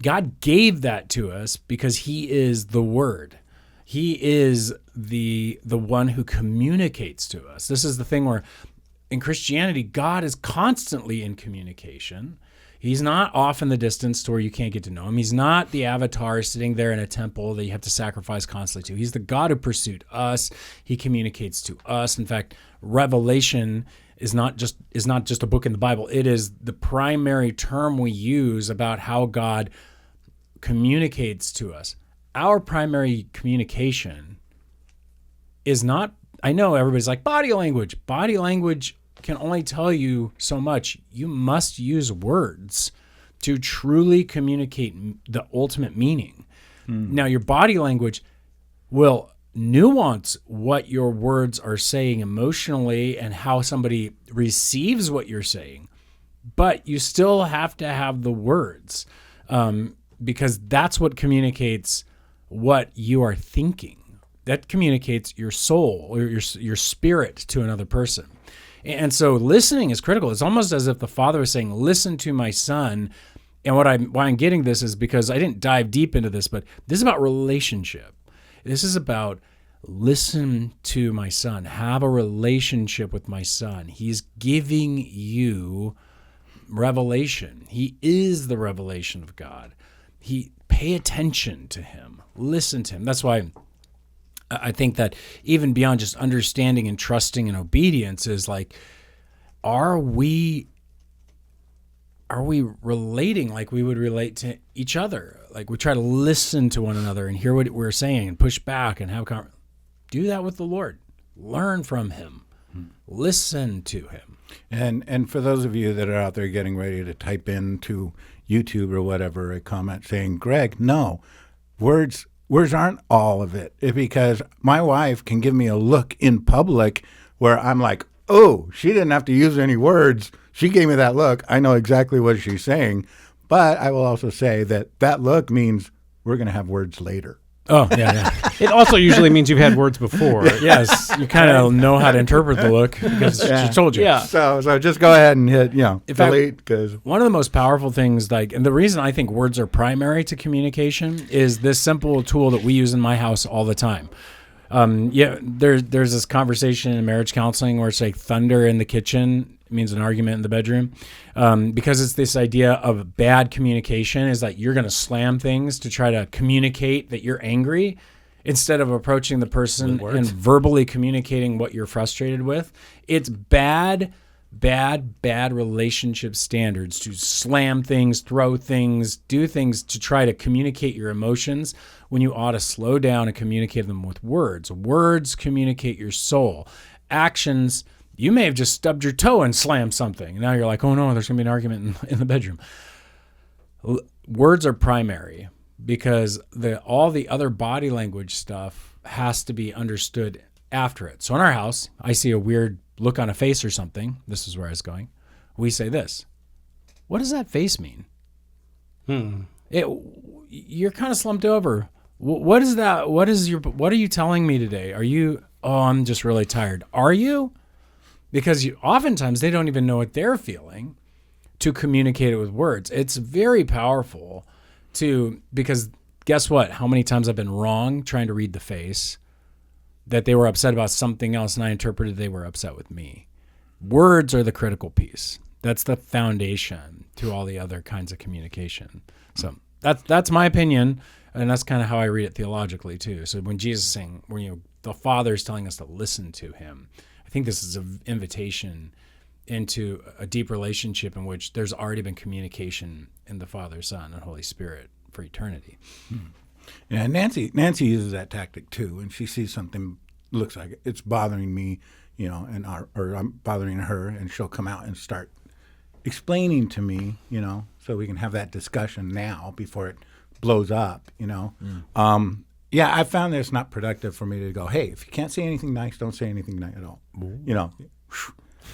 God gave that to us because he is the Word. He is the one who communicates to us. This is the thing where in Christianity, God is constantly in communication. He's not off in the distance to where you can't get to know him. He's not the avatar sitting there in a temple that you have to sacrifice constantly to. He's the God who pursued us. He communicates to us. In fact, Revelation is not just a book in the Bible. It is the primary term we use about how God communicates to us. Our primary communication is not, I know everybody's like, body language. Body language can only tell you so much. You must use words to truly communicate the ultimate meaning. Now, your body language will nuance what your words are saying emotionally and how somebody receives what you're saying, but you still have to have the words because that's what communicates what you are thinking. That communicates your soul or your spirit to another person. And so listening is critical. It's almost as if the Father is saying, listen to my son. And why I'm getting this is because I didn't dive deep into this, but this is about relationship. This is about listen to my son. Have a relationship with my son. He's giving you revelation. He is the revelation of God. Pay attention to him. Listen to him. That's why I think that even beyond just understanding and trusting and obedience is like, are we relating like we would relate to each other? Like we try to listen to one another and hear what we're saying and push back and have do that with the Lord. Learn from him. Listen to him. And for those of you that are out there getting ready to type into YouTube or whatever a comment saying, Greg, no, words aren't all of it, because my wife can give me a look in public where I'm like, oh, she didn't have to use any words. She gave me that look. I know exactly what she's saying. But I will also say that look means we're going to have words later. Oh, yeah. It also usually means you've had words before. Yes, you kind of know how to interpret the look because she told you. Yeah. So just go ahead and hit, delete. Because one of the most powerful things, and the reason I think words are primary to communication is this simple tool that we use in my house all the time. There's this conversation in marriage counseling where it's like thunder in the kitchen means an argument in the bedroom, because it's this idea of bad communication is that you're going to slam things to try to communicate that you're angry instead of approaching the person and verbally communicating what you're frustrated with. It's bad relationship standards to slam things, throw things, do things to try to communicate your emotions when you ought to slow down and communicate them with words. Words communicate your soul. Actions, you may have just stubbed your toe and slammed something. Now you're like, oh no, there's going to be an argument in the bedroom. Words are primary because all the other body language stuff has to be understood after it. So in our house, I see a weird look on a face or something. This is where I was going. We say this. What does that face mean? You're kind of slumped over. What is that? What are you telling me today? I'm just really tired. Are you? Because oftentimes they don't even know what they're feeling to communicate it with words. It's very powerful because guess what? How many times I've been wrong trying to read the face that they were upset about something else and I interpreted they were upset with me. Words are the critical piece. That's the foundation to all the other kinds of communication. So that's my opinion, and that's kind of how I read it theologically too. So when Jesus is saying, the Father is telling us to listen to him, I think this is an invitation into a deep relationship in which there's already been communication in the Father, Son, and Holy Spirit for eternity. Yeah, Nancy uses that tactic too, and she sees something looks like it's bothering me, or I'm bothering her, and she'll come out and start explaining to me, so we can have that discussion now before it blows up, I found that it's not productive for me to go, hey, if you can't say anything nice, don't say anything nice at all.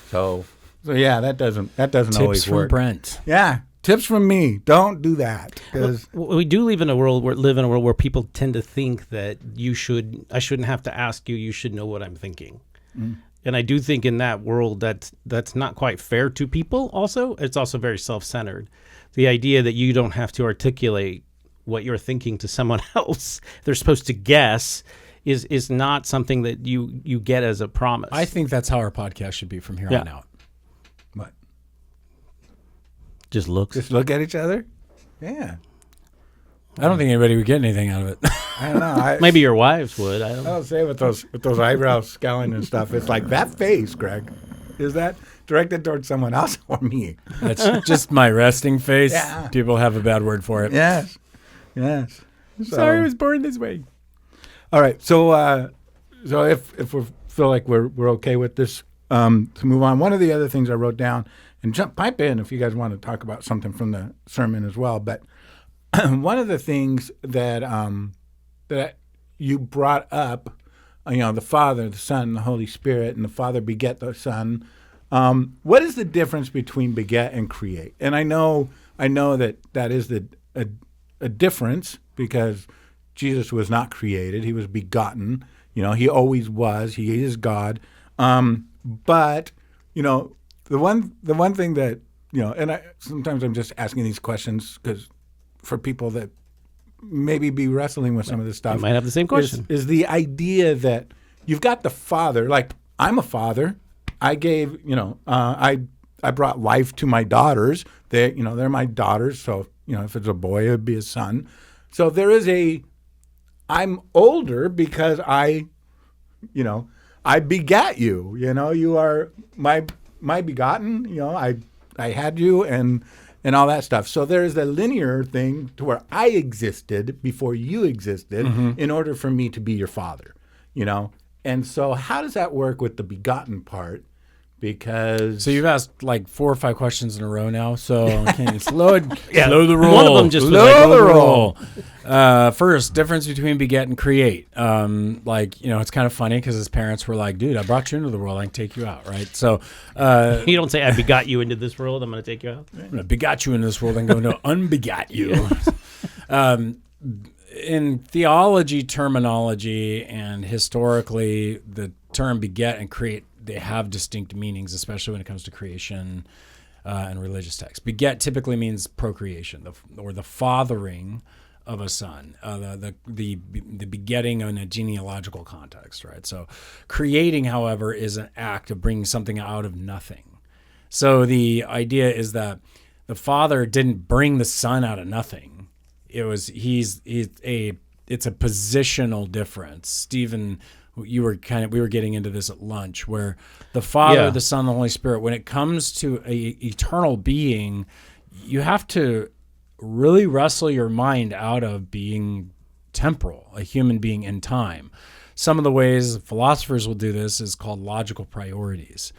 So yeah, that doesn't always Tips from work. Brent. Yeah. Tips from me. Don't do that. We do live in a world where people tend to think that I shouldn't have to ask you. You should know what I'm thinking. And I do think in that world that's not quite fair to people. Also, it's also very self-centered. The idea that you don't have to articulate what you're thinking to someone else. They're supposed to guess. Is not something that you get as a promise. I think that's how our podcast should be from here on out. What? Just looks. Just look at each other? Yeah. I don't think anybody would get anything out of it. I don't know. Maybe your wives would. I don't know. I'll say with those eyebrows scowling and stuff, it's like that face, Greg. Is that directed towards someone else or me? That's just my resting face. Yeah. People have a bad word for it. Yes. Yes. Sorry I was born this way. All right. So if we feel like we're okay with this, to move on. One of the other things I wrote down, and pipe in if you guys want to talk about something from the sermon as well. But one of the things that that you brought up, the Father, the Son, and the Holy Spirit, and the Father beget the Son. What is the difference between beget and create? And I know that is a difference because Jesus was not created; he was begotten. He always was. He is God. But the one thing that and sometimes I'm just asking these questions because for people that maybe be wrestling with some of this stuff, You might have the same question. Is the idea that you've got the Father, like I'm a father. I gave, I brought life to my daughters. They're my daughters. So, if it's a boy, it would be a son. So there is I'm older because I begat you. You are my begotten. I had you and all that stuff. So there's a linear thing to where I existed before you existed in order for me to be your father. And so how does that work with the begotten part? Because So you've asked like 4 or 5 questions in a row now. So can you slow the roll? One of them just was slow like, the roll. First, difference between beget and create. It's kind of funny because his parents were like, "Dude, I brought you into the world. I can take you out, right?" So You don't say, I begot you into this world, I'm going to take you out. I'm going to begot you into this world and go, no, unbegat you. In theology terminology and historically, the term beget and create, they have distinct meanings, especially when it comes to creation and religious texts. Beget typically means procreation or the fathering of a son, the begetting in a genealogical context, right? So creating, however, is an act of bringing something out of nothing. So the idea is that the Father didn't bring the Son out of nothing. It's a positional difference. Stephen, we were getting into this at lunch, where the Father, the Son, the Holy Spirit, when it comes to a eternal being, you have to really wrestle your mind out of being temporal, a human being in time. Some of the ways philosophers will do this is called logical priorities.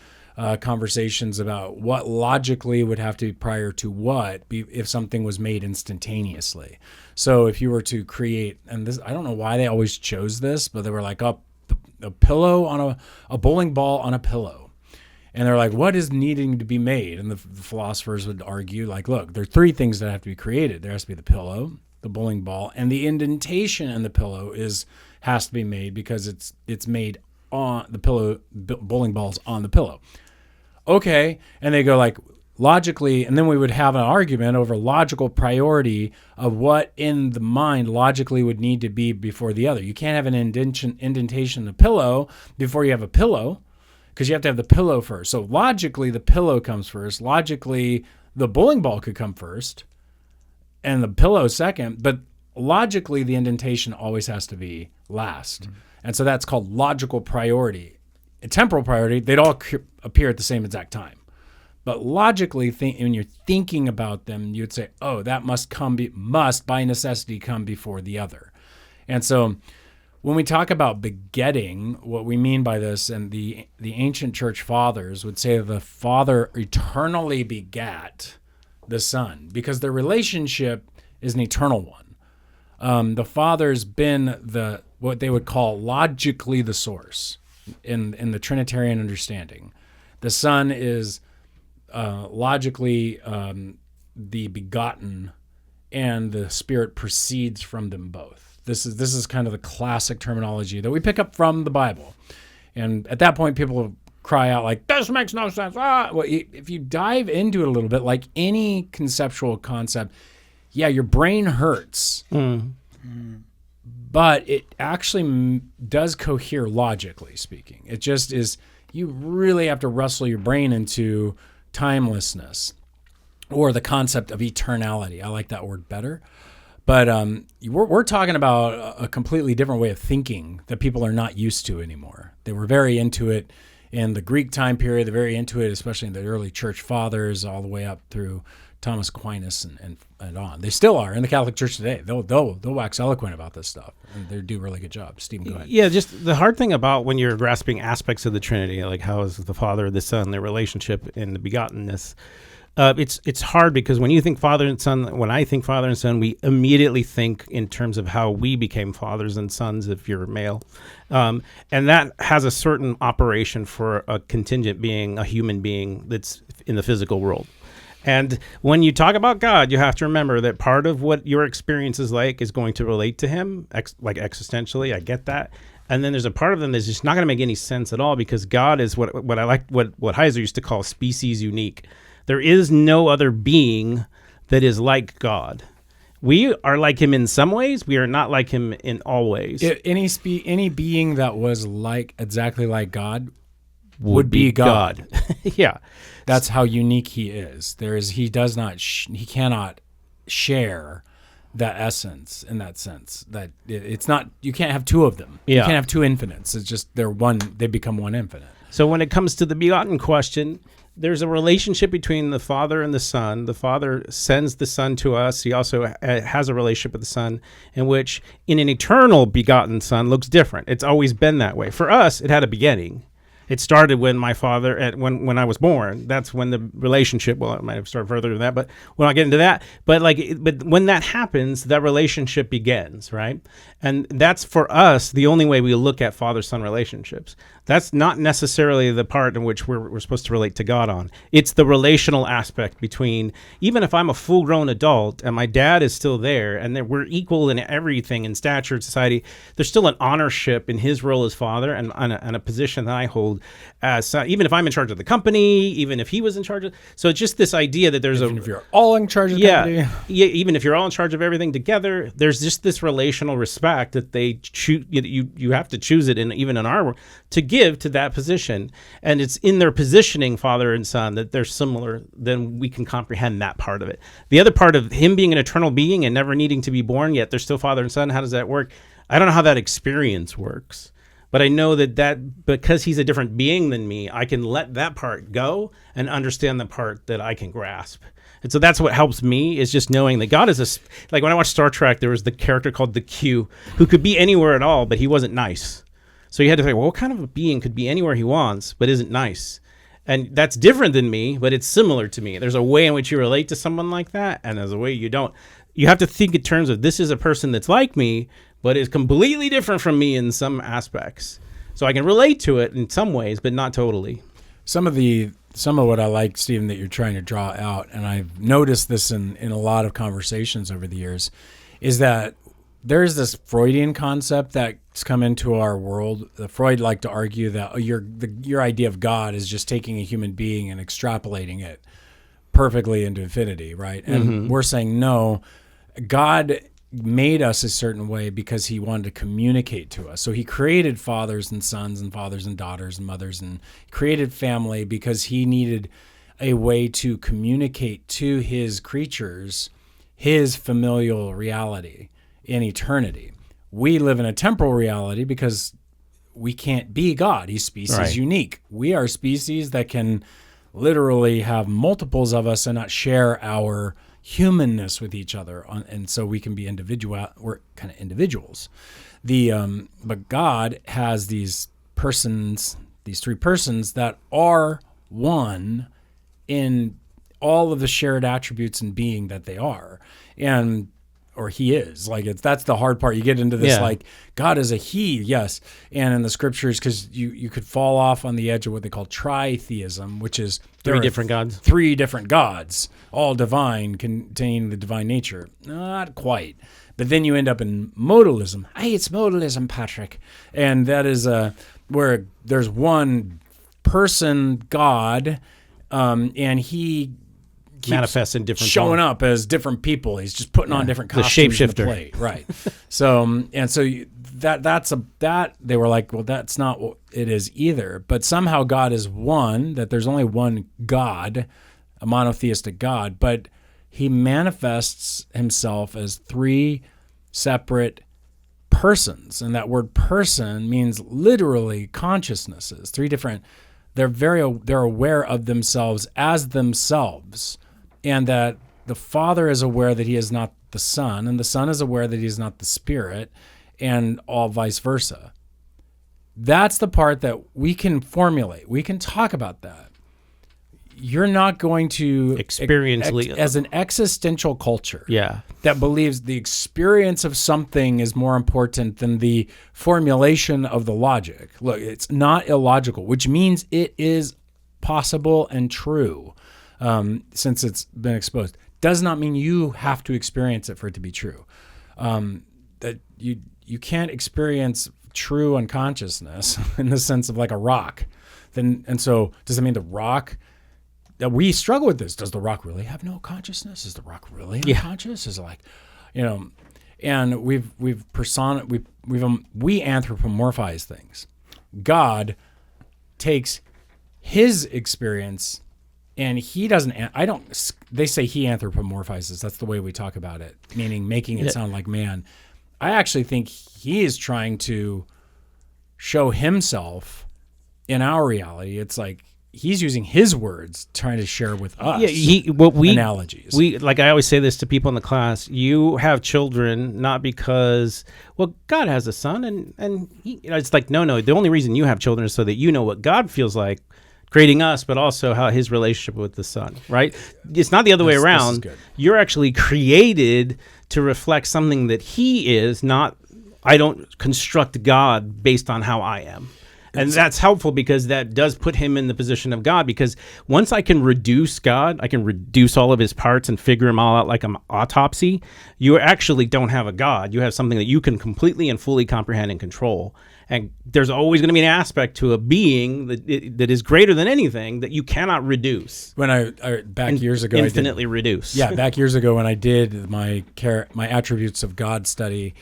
Conversations about what logically would have to be prior to what if something was made instantaneously. So if you were to create, and this, I don't know why they always chose this, but they were like, a pillow on a bowling ball on a pillow. And they're like, what is needing to be made? And the philosophers would argue, like, look, there are 3 things that have to be created. There has to be the pillow, the bowling ball, and the indentation in the pillow has to be made because it's made on the pillow, bowling balls on the pillow. Okay, and they go like logically, and then we would have an argument over logical priority of what in the mind logically would need to be before the other. You can't have an indentation in the pillow before you have a pillow, because you have to have the pillow first. So logically, the pillow comes first. Logically, the bowling ball could come first, and the pillow second. But logically, the indentation always has to be last. Mm-hmm. And so that's called logical priority. A temporal priority, they'd all appear at the same exact time. But logically, when you're thinking about them, you'd say, oh, that must by necessity come before the other. And so when we talk about begetting, what we mean by this, and the ancient church fathers would say the Father eternally begat the Son, because their relationship is an eternal one. The Father's been what they would call logically the source in the Trinitarian understanding. The Son is logically the begotten, and the Spirit proceeds from them both. This is kind of the classic terminology that we pick up from the Bible. And at that point, people cry out like, this makes no sense. Well, if you dive into it a little bit, like any conceptual concept, yeah, your brain hurts, but it actually does cohere logically speaking. It just is, you really have to wrestle your brain into timelessness or the concept of eternality. I like that word better. But we're talking about a completely different way of thinking that people are not used to anymore. They were very into it in the Greek time period. They're very into it, especially in the early church fathers, all the way up through Thomas Aquinas and on. They still are in the Catholic Church today. They'll wax eloquent about this stuff. And they do a really good job. Stephen, go ahead. Yeah, just the hard thing about when you're grasping aspects of the Trinity, like how is the Father, the Son, their relationship, and the begottenness. It's hard because when you think Father and Son, when I think Father and Son, we immediately think in terms of how we became fathers and sons if you're male. And that has a certain operation for a contingent being, a human being that's in the physical world. And when you talk about God, you have to remember that part of what your experience is like is going to relate to him, like existentially. I get that. And then there's a part of them that's just not going to make any sense at all because God is what I like, what Heiser used to call species unique. There is no other being that is like God. We are like him in some ways. We are not like him in all ways. Any being that was exactly like God would be God. Yeah. That's how unique he is. He cannot share that essence in that sense. That it's not, you can't have two of them. Yeah. You can't have two infinites. It's just they become one infinite. So when it comes to the begotten question, there's a relationship between the Father and the Son. The Father sends the Son to us. He also has a relationship with the Son in which in an eternal begotten Son looks different. It's always been that way. For us, it had a beginning. It started when my father, when I was born. That's when the relationship, well, it might have started further than that, but we'll not get into that. But when that happens, that relationship begins, right? And that's for us the only way we look at father-son relationships. That's not necessarily the part in which we're supposed to relate to God on. It's the relational aspect between, even if I'm a full-grown adult and my dad is still there and we're equal in everything in stature, society, there's still an honorship in his role as father and a position that I hold as son, even if I'm in charge of the company, even if he was in charge of. So it's just this idea that there's if you're all in charge of the company. Yeah, even if you're all in charge of everything together, there's just this relational respect that they choose. You have to choose it, even in our work, to give to that position. And it's in their positioning, father and son, that they're similar. Then we can comprehend that part of it. The other part of him being an eternal being and never needing to be born, yet they're still father and son. How does that work? I don't know how that experience works. But I know that because he's a different being than me, I can let that part go and understand the part that I can grasp. And so that's what helps me, is just knowing that God is like when I watched Star Trek, there was the character called the Q who could be anywhere at all, but he wasn't nice. So you had to think, well, what kind of a being could be anywhere he wants, but isn't nice? And that's different than me, but it's similar to me. There's a way in which you relate to someone like that, and there's a way you don't. You have to think in terms of this is a person that's like me, but is completely different from me in some aspects. So I can relate to it in some ways, but not totally. Some of what I like, Stephen, that you're trying to draw out, and I've noticed this in a lot of conversations over the years, is that there's this Freudian concept that's come into our world. Freud liked to argue that your idea of God is just taking a human being and extrapolating it perfectly into infinity, right? And we're saying, no, God made us a certain way because he wanted to communicate to us. So he created fathers and sons and fathers and daughters and mothers and created family because he needed a way to communicate to his creatures his familial reality in eternity. We live in a temporal reality because we can't be God. He's species unique. We are species that can literally have multiples of us and not share our humanness with each other, and so we can be we're kind of individuals. But God has these three persons that are one in all of the shared attributes and being that they are, or he is. That's the hard part. You get into this God is a he, yes, and in the scriptures, because you could fall off on the edge of what they call tritheism, which is three different gods, all divine, containing the divine nature. Not quite. But then you end up in modalism. Hey, it's modalism, Patrick. And that is where there's one person, God, and he keeps manifests in different showing forms. up as different people. He's just putting on different The costumes. shapeshifter. To play. Right. So that they were like, well, that's not what it is either. But somehow God is one. That there's only one God, a monotheistic God, but he manifests himself as three separate persons, and that word person means literally consciousnesses. Three different. They're aware of themselves as themselves, and that the Father is aware that he is not the Son, and the Son is aware that he is not the Spirit, and all vice versa. That's the part that we can formulate. We can talk about that. You're not going to Experientially. as an existential culture Yeah. that believes the experience of something is more important than the formulation of the logic. Look, it's not illogical, which means it is possible and true, since it's been exposed. Does not mean you have to experience it for it to be true. That you can't experience true unconsciousness in the sense of like a rock. And so does it mean the rock? We struggle with this. Does the rock really have no consciousness? Is the rock really unconscious? Is it like, and we anthropomorphize things. God takes his experience and he doesn't, they say he anthropomorphizes. That's the way we talk about it, meaning making it sound like man. I actually think he is trying to show himself in our reality. It's like, he's using his words, trying to share with us analogies. We like I always say this to people in the class. You have children not because God has a son, and he, it's like no. The only reason you have children is so that you know what God feels like creating us, but also how his relationship with the son. Right? It's not the other way around. You're actually created to reflect something that he is. Not I don't construct God based on how I am. And that's helpful because that does put him in the position of God, because once I can reduce God, I can reduce all of his parts and figure them all out like an autopsy, you actually don't have a God. You have something that you can completely and fully comprehend and control. And there's always going to be an aspect to a being that is greater than anything that you cannot reduce. When years ago, infinitely reduce. Yeah, back years ago when I did my attributes of God study,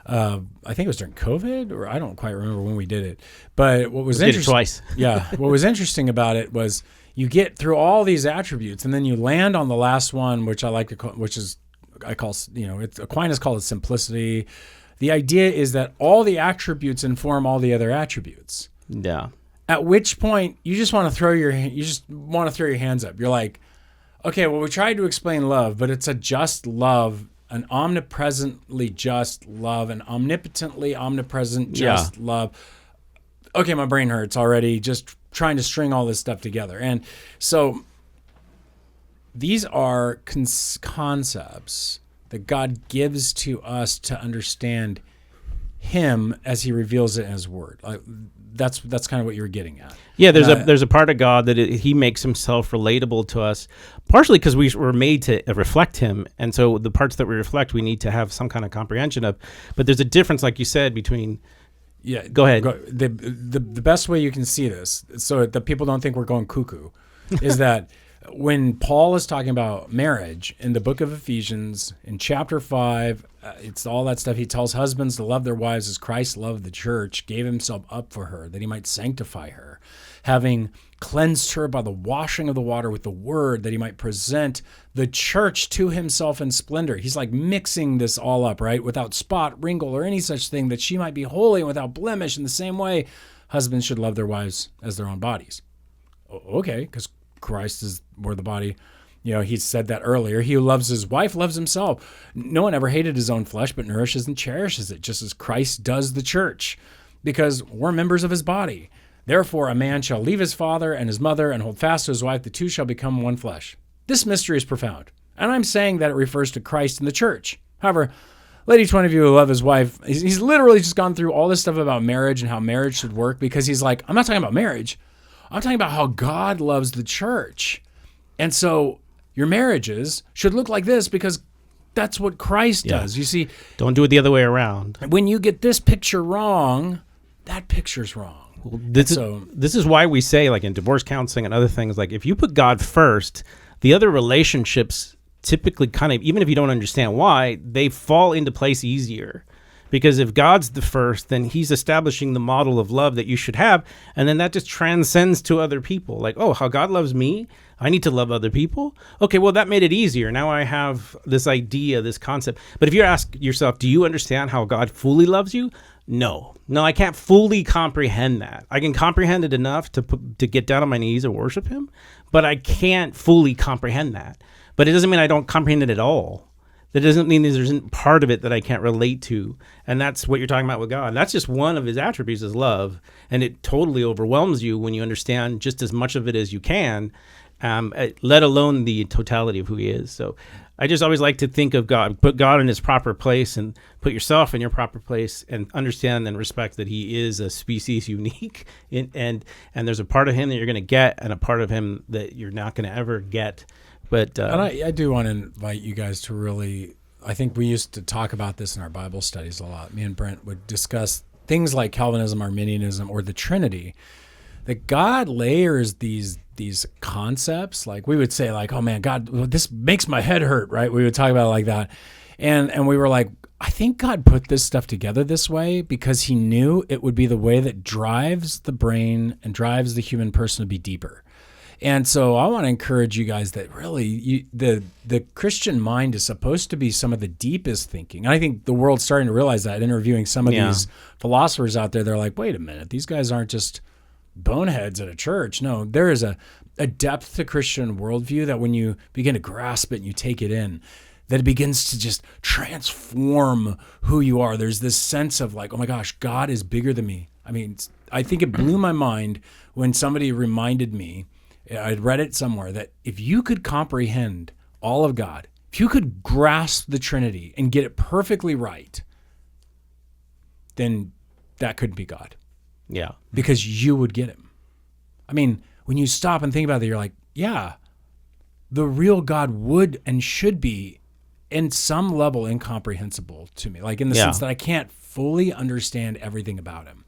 I think it was during COVID, or I don't quite remember when we did it. But what was interesting, did it twice. Yeah, what was interesting about it was you get through all these attributes, and then you land on the last one, which I like to call, Aquinas called it simplicity. The idea is that all the attributes inform all the other attributes. Yeah. At which point you just want to throw your hands up. You're like, okay, well, we tried to explain love, but it's a just love. An omnipresently just love, an omnipotently omnipresent just love. Okay, my brain hurts already just trying to string all this stuff together. And so these are concepts that God gives to us to understand him as he reveals it in his word. That's kind of what you were getting at. Yeah, there's a part of God that he makes himself relatable to us, partially because we were made to reflect him, and so the parts that we reflect, we need to have some kind of comprehension of. But there's a difference, like you said, between. Yeah, go ahead. The best way you can see this, so that people don't think we're going cuckoo, is that when Paul is talking about marriage in the book of Ephesians, in chapter 5, it's all that stuff. He tells husbands to love their wives as Christ loved the church, gave himself up for her, that he might sanctify her, having cleansed her by the washing of the water with the word, that he might present the church to himself in splendor. He's like mixing this all up, right? Without spot, wrinkle, or any such thing, that she might be holy and without blemish. In the same way, husbands should love their wives as their own bodies. Okay, because Christ is where the body, he said that earlier. He who loves his wife loves himself. No one ever hated his own flesh, but nourishes and cherishes it, just as Christ does the church, because we're members of his body. Therefore, a man shall leave his father and his mother and hold fast to his wife. The two shall become one flesh. This mystery is profound, and I'm saying that it refers to Christ and the church. However, let each one of you who love his wife, he's literally just gone through all this stuff about marriage and how marriage should work, because he's like, I'm not talking about marriage. I'm talking about how God loves the church. And so your marriages should look like this, because that's what Christ does. You see, don't do it the other way around. When you get this picture wrong, that picture's wrong. Well, this is why we say, like in divorce counseling and other things, like if you put God first, the other relationships typically kind of, even if you don't understand why, they fall into place easier. Because if God's the first, then he's establishing the model of love that you should have. And then that just transcends to other people. Like, oh, how God loves me, I need to love other people. Okay, well, that made it easier. Now I have this idea, this concept. But if you ask yourself, do you understand how God fully loves you? No, I can't fully comprehend that. I can comprehend it enough to get down on my knees and worship him, but I can't fully comprehend that. But it doesn't mean I don't comprehend it at all. That doesn't mean there isn't part of it that I can't relate to. And that's what you're talking about with God. That's just one of his attributes is love. And it totally overwhelms you when you understand just as much of it as you can, let alone the totality of who he is. So I just always like to think of God, put God in his proper place and put yourself in your proper place and understand and respect that he is a species unique. And there's a part of him that you're going to get and a part of him that you're not going to ever get. But and I do want to invite you guys to really, I think we used to talk about this in our Bible studies a lot. Me and Brent would discuss things like Calvinism, Arminianism, or the Trinity, that God layers these concepts. Like we would say like, oh man, God, this makes my head hurt, right? We would talk about it like that. And we were like, I think God put this stuff together this way because he knew it would be the way that drives the brain and drives the human person to be deeper. And so I want to encourage you guys that really the Christian mind is supposed to be some of the deepest thinking. And I think the world's starting to realize that. Interviewing some of these philosophers out there, they're like, wait a minute, these guys aren't just boneheads at a church. No, there is a depth to Christian worldview that when you begin to grasp it and you take it in, that it begins to just transform who you are. There's this sense of like, oh my gosh, God is bigger than me. I mean, I think it blew my mind when somebody reminded me, I'd read it somewhere, that if you could comprehend all of God, if you could grasp the Trinity and get it perfectly right, then that couldn't be God. Yeah. Because you would get him. I mean, when you stop and think about it, you're like, yeah, the real God would and should be in some level incomprehensible to me. Like in the sense that I can't fully understand everything about him.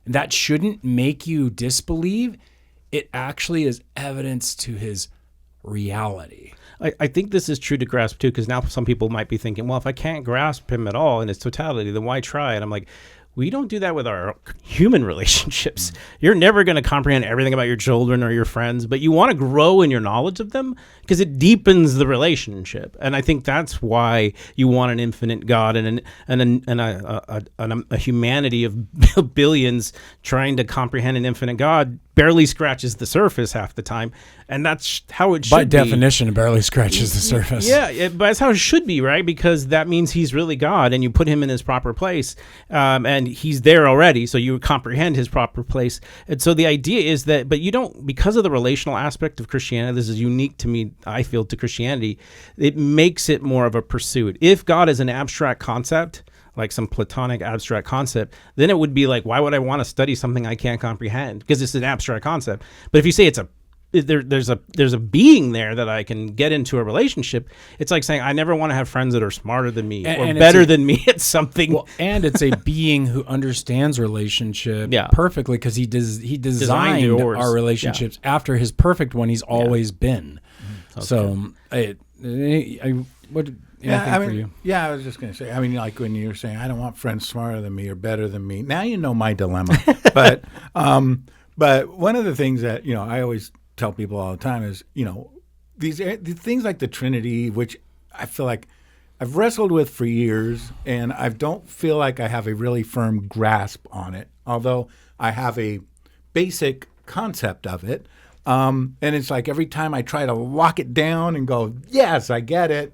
And that shouldn't make you disbelieve. It actually is evidence to his reality. I think this is true to grasp too, because now some people might be thinking, well, if I can't grasp him at all in his totality, then why try? And I'm like, we don't do that with our human relationships. You're never going to comprehend everything about your children or your friends, but you want to grow in your knowledge of them because it deepens the relationship. And I think that's why you want an infinite God and a humanity of billions trying to comprehend an infinite God barely scratches the surface half the time. And that's how it should be. By definition, it barely scratches the surface. Yeah, but that's how it should be, right? Because that means he's really God and you put him in his proper place. And he's there already, so you comprehend his proper place. And so the idea is that, but you don't, because of the relational aspect of Christianity, this is unique to me, I feel, to Christianity, it makes it more of a pursuit. If God is an abstract concept, like some Platonic abstract concept, then it would be like, why would I want to study something I can't comprehend? Because it's an abstract concept. But if you say there's a being there that I can get into a relationship, it's like saying I never want to have friends that are smarter than me or better than me at something. Well, and it's a being who understands relationship perfectly because he designed our relationships after his perfect one he's always been. Okay. So for you? Yeah, I was just going to say, I mean, like when you were saying, I don't want friends smarter than me or better than me. Now you know my dilemma. But one of the things that, I always tell people all the time is, these things like the Trinity, which I feel like I've wrestled with for years, and I don't feel like I have a really firm grasp on it, although I have a basic concept of it. And it's like every time I try to lock it down and go, yes, I get it,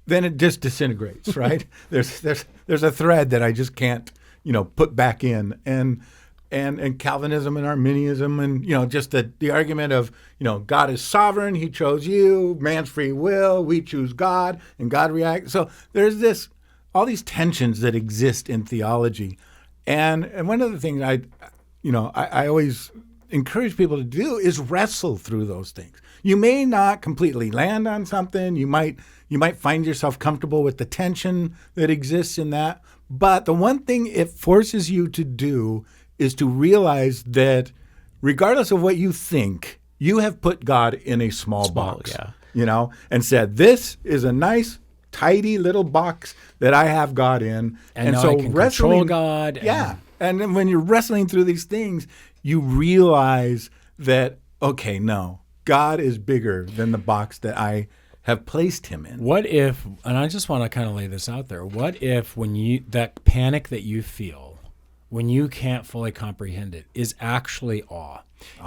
then it just disintegrates, right? There's a thread that I just can't, put back in. And Calvinism and Arminianism and, just the argument of, God is sovereign, he chose you, man's free will, we choose God, and God reacts. So there's all these tensions that exist in theology. And one of the things I always encourage people to do is wrestle through those things. You may not completely land on something. You might find yourself comfortable with the tension that exists in that. But the one thing it forces you to do is to realize that regardless of what you think, you have put God in a small box. and said, this is a nice, tidy little box that I have God in. And now I can control God. Yeah. And then when you're wrestling through these things, you realize that, okay, no, God is bigger than the box that I have placed him in. What if, and I just want to kind of lay this out there, what if that panic that you feel when you can't fully comprehend it is actually awe?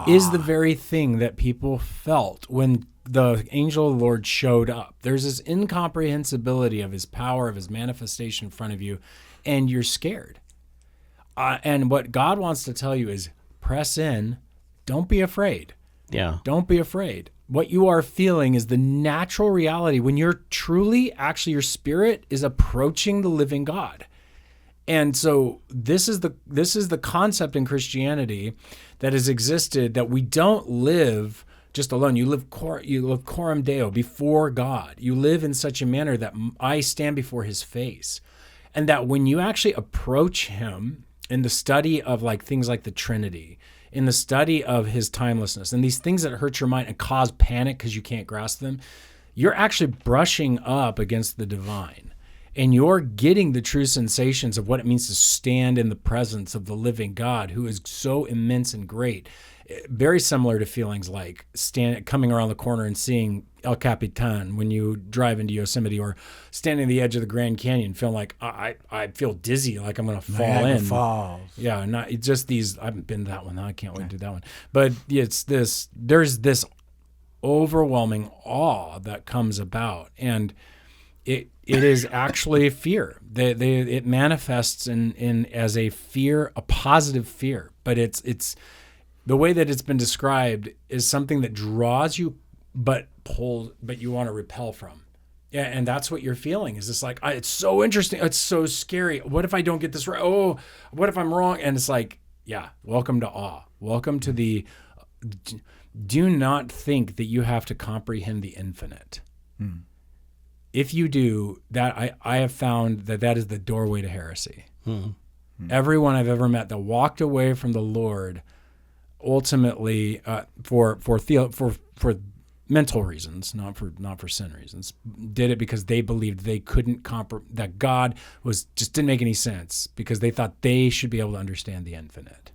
Is the very thing that people felt when the angel of the Lord showed up. There's this incomprehensibility of his power, of his manifestation in front of you, and you're scared. And what God wants to tell you is press in, don't be afraid. Yeah. Don't be afraid. What you are feeling is the natural reality when you're truly, actually, your spirit is approaching the living God. And so this is the concept in Christianity that has existed, that we don't live just alone. You live coram Deo, before God. You live in such a manner that I stand before his face. And that when you actually approach him in the study of things like the Trinity, in the study of his timelessness, and these things that hurt your mind and cause panic because you can't grasp them, you're actually brushing up against the divine. And you're getting the true sensations of what it means to stand in the presence of the living God, who is so immense and great. Very similar to feelings like coming around the corner and seeing El Capitan when you drive into Yosemite, or standing at the edge of the Grand Canyon, feeling like I feel dizzy, like I'm going to fall Niagara in. Falls. Yeah, it's just these. I haven't been to that one. I can't wait to do that one. But it's this. There's this overwhelming awe that comes about, and it is actually fear. It manifests in as a fear, a positive fear, but it's the way that it's been described is something that draws you, but you want to repel from. Yeah, and that's what you're feeling. Is this like, it's so interesting, it's so scary. What if I don't get this right? Oh, what if I'm wrong? And it's like, yeah, welcome to awe. Welcome to the. Do not think that you have to comprehend the infinite. If you do, that I have found that is the doorway to heresy. Everyone I've ever met that walked away from the Lord, ultimately for mental reasons, not for sin reasons, did it because they believed they couldn't that God just didn't make any sense, because they thought they should be able to understand the infinite,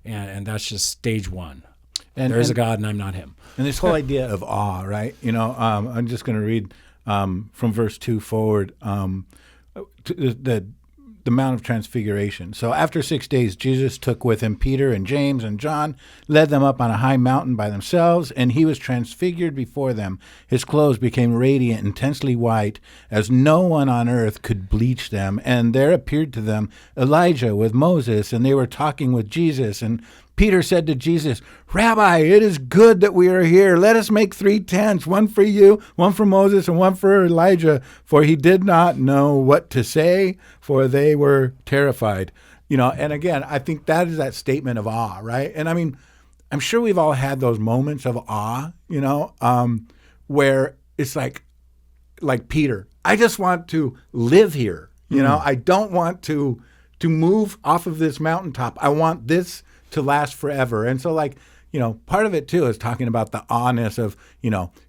and that's just stage one. And there's a God, and I'm not him. And this whole idea of awe, right? I'm just going to read from verse 2 forward, the Mount of Transfiguration. So after 6 days, Jesus took with him Peter and James and John, led them up on a high mountain by themselves, and he was transfigured before them. His clothes became radiant, intensely white, as no one on earth could bleach them. And there appeared to them Elijah with Moses, and they were talking with Jesus. And Peter said to Jesus, "Rabbi, it is good that we are here. Let us make 3 tents, one for you, one for Moses, and one for Elijah." For he did not know what to say, for they were terrified. And again, I think that is that statement of awe, right? And I mean, I'm sure we've all had those moments of awe, where it's like Peter, I just want to live here. I don't want to move off of this mountaintop. I want this to last forever. And so part of it too is talking about the awness of,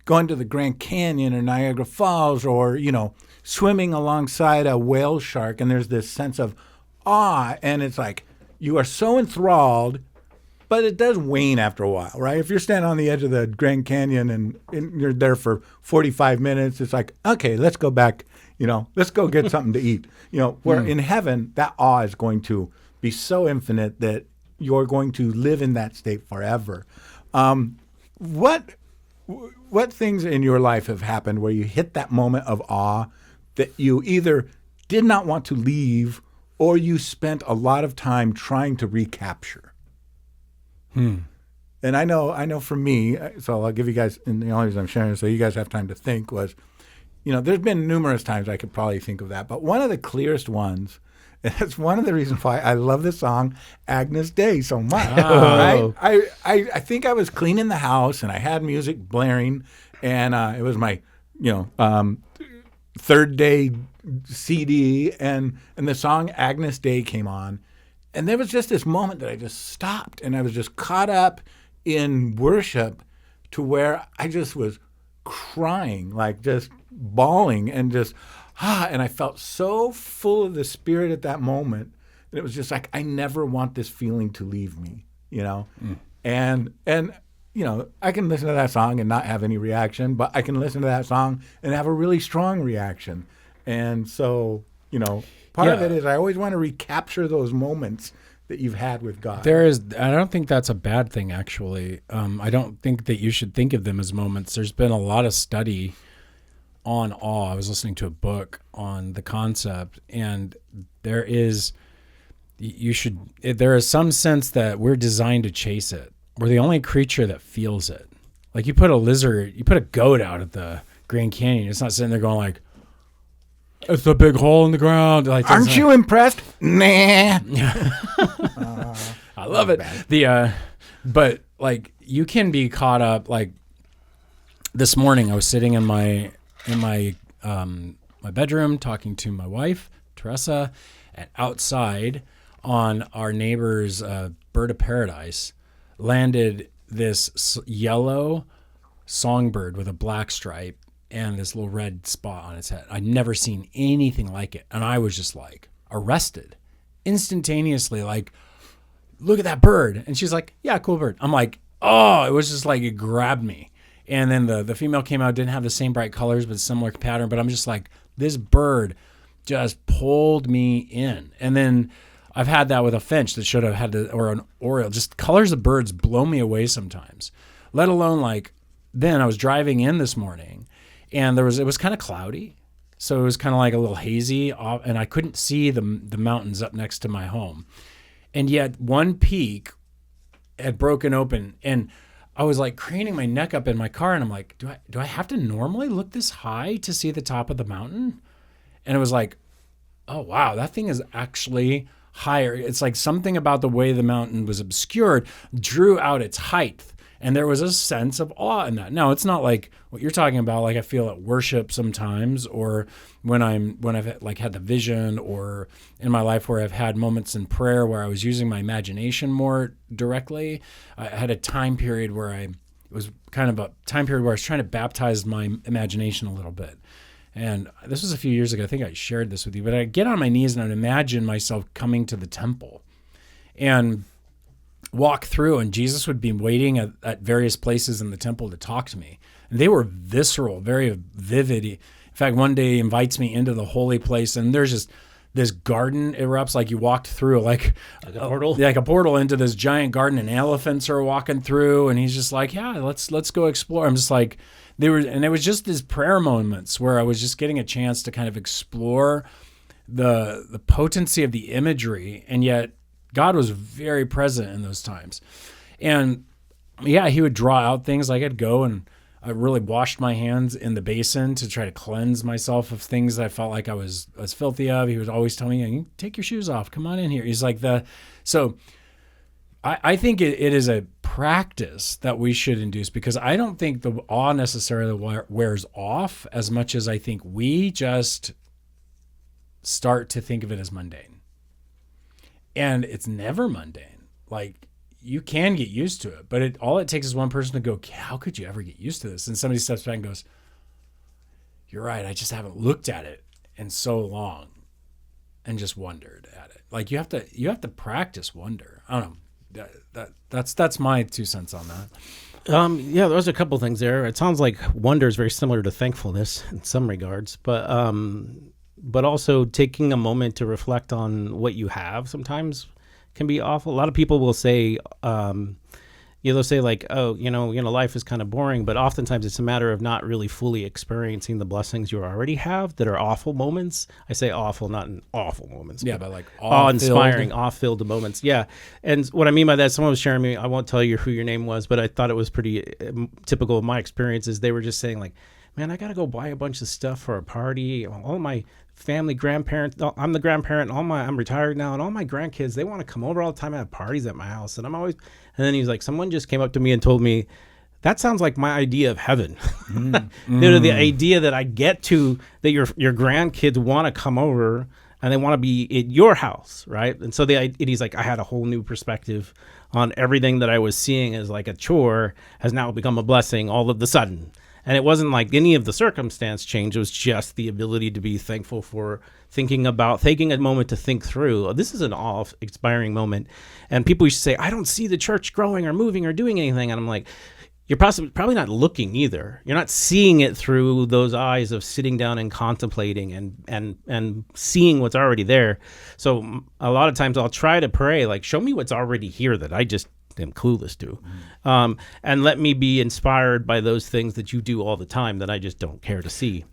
going to the Grand Canyon or Niagara Falls, or, swimming alongside a whale shark. And there's this sense of awe, and it's like, you are so enthralled, but it does wane after a while, right? If you're standing on the edge of the Grand Canyon and you're there for 45 minutes, it's like, okay, let's go back, let's go get something to eat. Where in heaven, that awe is going to be so infinite that you're going to live in that state forever. What things in your life have happened where you hit that moment of awe that you either did not want to leave, or you spent a lot of time trying to recapture? And I know for me, so I'll give you guys, and the only reason I'm sharing so you guys have time to think, was, there's been numerous times I could probably think of that, but one of the clearest ones, and that's one of the reasons why I love the song Agnus Dei so much. Oh. Right? I think I was cleaning the house and I had music blaring, and it was my third day CD, and the song Agnus Dei came on, and there was just this moment that I just stopped, and I was just caught up in worship to where I just was crying, like just bawling and just, and I felt so full of the Spirit at that moment. And it was just like, I never want this feeling to leave me, And I can listen to that song and not have any reaction, but I can listen to that song and have a really strong reaction. And so, part of it is I always want to recapture those moments that you've had with God. I don't think that's a bad thing, actually. I don't think that you should think of them as moments. There's been a lot of study on awe. I was listening to a book on the concept, and there is some sense that we're designed to chase it. We're the only creature that feels it. Like you put a goat out at the Grand Canyon. It's not sitting there going like, it's a big hole in the ground. Like, aren't you impressed? Nah. I love it. But like you can be caught up. Like this morning, I was sitting in my bedroom talking to my wife, Teresa, and outside on our neighbor's bird of paradise landed this yellow songbird with a black stripe and this little red spot on its head. I'd never seen anything like it. And I was just like arrested instantaneously, like, look at that bird. And she's like, yeah, cool bird. I'm like, oh, it was just like, it grabbed me. And then the female came out, didn't have the same bright colors, but similar pattern. But I'm just like, this bird just pulled me in. And then I've had that with a finch that should have had or an oriole. Just colors of birds blow me away sometimes, let alone like, then I was driving in this morning and it was kind of cloudy. So it was kind of like a little hazy and I couldn't see the mountains up next to my home. And yet one peak had broken open and I was like craning my neck up in my car and I'm like, do I have to normally look this high to see the top of the mountain? And it was like, oh, wow, that thing is actually higher. It's like something about the way the mountain was obscured drew out its height. And there was a sense of awe in that. Now, it's not like what you're talking about, like I feel at worship sometimes, or when I've like had the vision, or in my life where I've had moments in prayer where I was using my imagination more directly. I had a time period where it was kind of a time period where I was trying to baptize my imagination a little bit. And this was a few years ago. I think I shared this with you, but I'd get on my knees and I'd imagine myself coming to the temple and walk through, and Jesus would be waiting at various places in the temple to talk to me. And they were visceral, very vivid. In fact, one day he invites me into the holy place, and there's just this garden erupts, like you walked through, like a portal? Like a portal into this giant garden, and elephants are walking through, and he's just like, yeah, let's go explore. I'm just like, and it was just these prayer moments where I was just getting a chance to kind of explore the potency of the imagery, and yet God was very present in those times. And yeah, he would draw out things. Like I'd go and I really washed my hands in the basin to try to cleanse myself of things that I felt like I was filthy of. He would always tell me, you take your shoes off, come on in here. He's like so I think it is a practice that we should induce, because I don't think the awe necessarily wears off as much as I think we just start to think of it as mundane. And it's never mundane. Like, you can get used to it, but all it takes is one person to go, how could you ever get used to this? And somebody steps back and goes, you're right, I just haven't looked at it in so long and just wondered at it. Like, you have to practice wonder. I don't know. That's my 2 cents on that. Yeah, there's a couple things there. It sounds like wonder is very similar to thankfulness in some regards, but also taking a moment to reflect on what you have sometimes can be awful. A lot of people will say, they'll say like, oh, life is kind of boring, but oftentimes it's a matter of not really fully experiencing the blessings you already have that are awful moments. I say awful, not in awful moments. Yeah, but like awe-inspiring, awe-filled moments. Yeah. And what I mean by that, someone was sharing me, I won't tell you who your name was, but I thought it was pretty typical of my experiences. They were just saying like, man, I got to go buy a bunch of stuff for a party. All my family, grandparents, I'm the grandparent, I'm retired now, and all my grandkids, they want to come over all the time and have parties at my house. And and then he's like, someone just came up to me and told me, that sounds like my idea of heaven. The idea that I get to, that your grandkids want to come over and they want to be at your house, right? And so he's like, I had a whole new perspective on everything that I was seeing as like a chore has now become a blessing all of the sudden. And it wasn't like any of the circumstance change. It was just the ability to be thankful for taking a moment to think through, oh, this is an awe-inspiring moment. And people used to say, I don't see the church growing or moving or doing anything. And I'm like, you're probably not looking either. You're not seeing it through those eyes of sitting down and contemplating and seeing what's already there. So a lot of times I'll try to pray, like, show me what's already here that I just am clueless to. And let me be inspired by those things that you do all the time that I just don't care to see.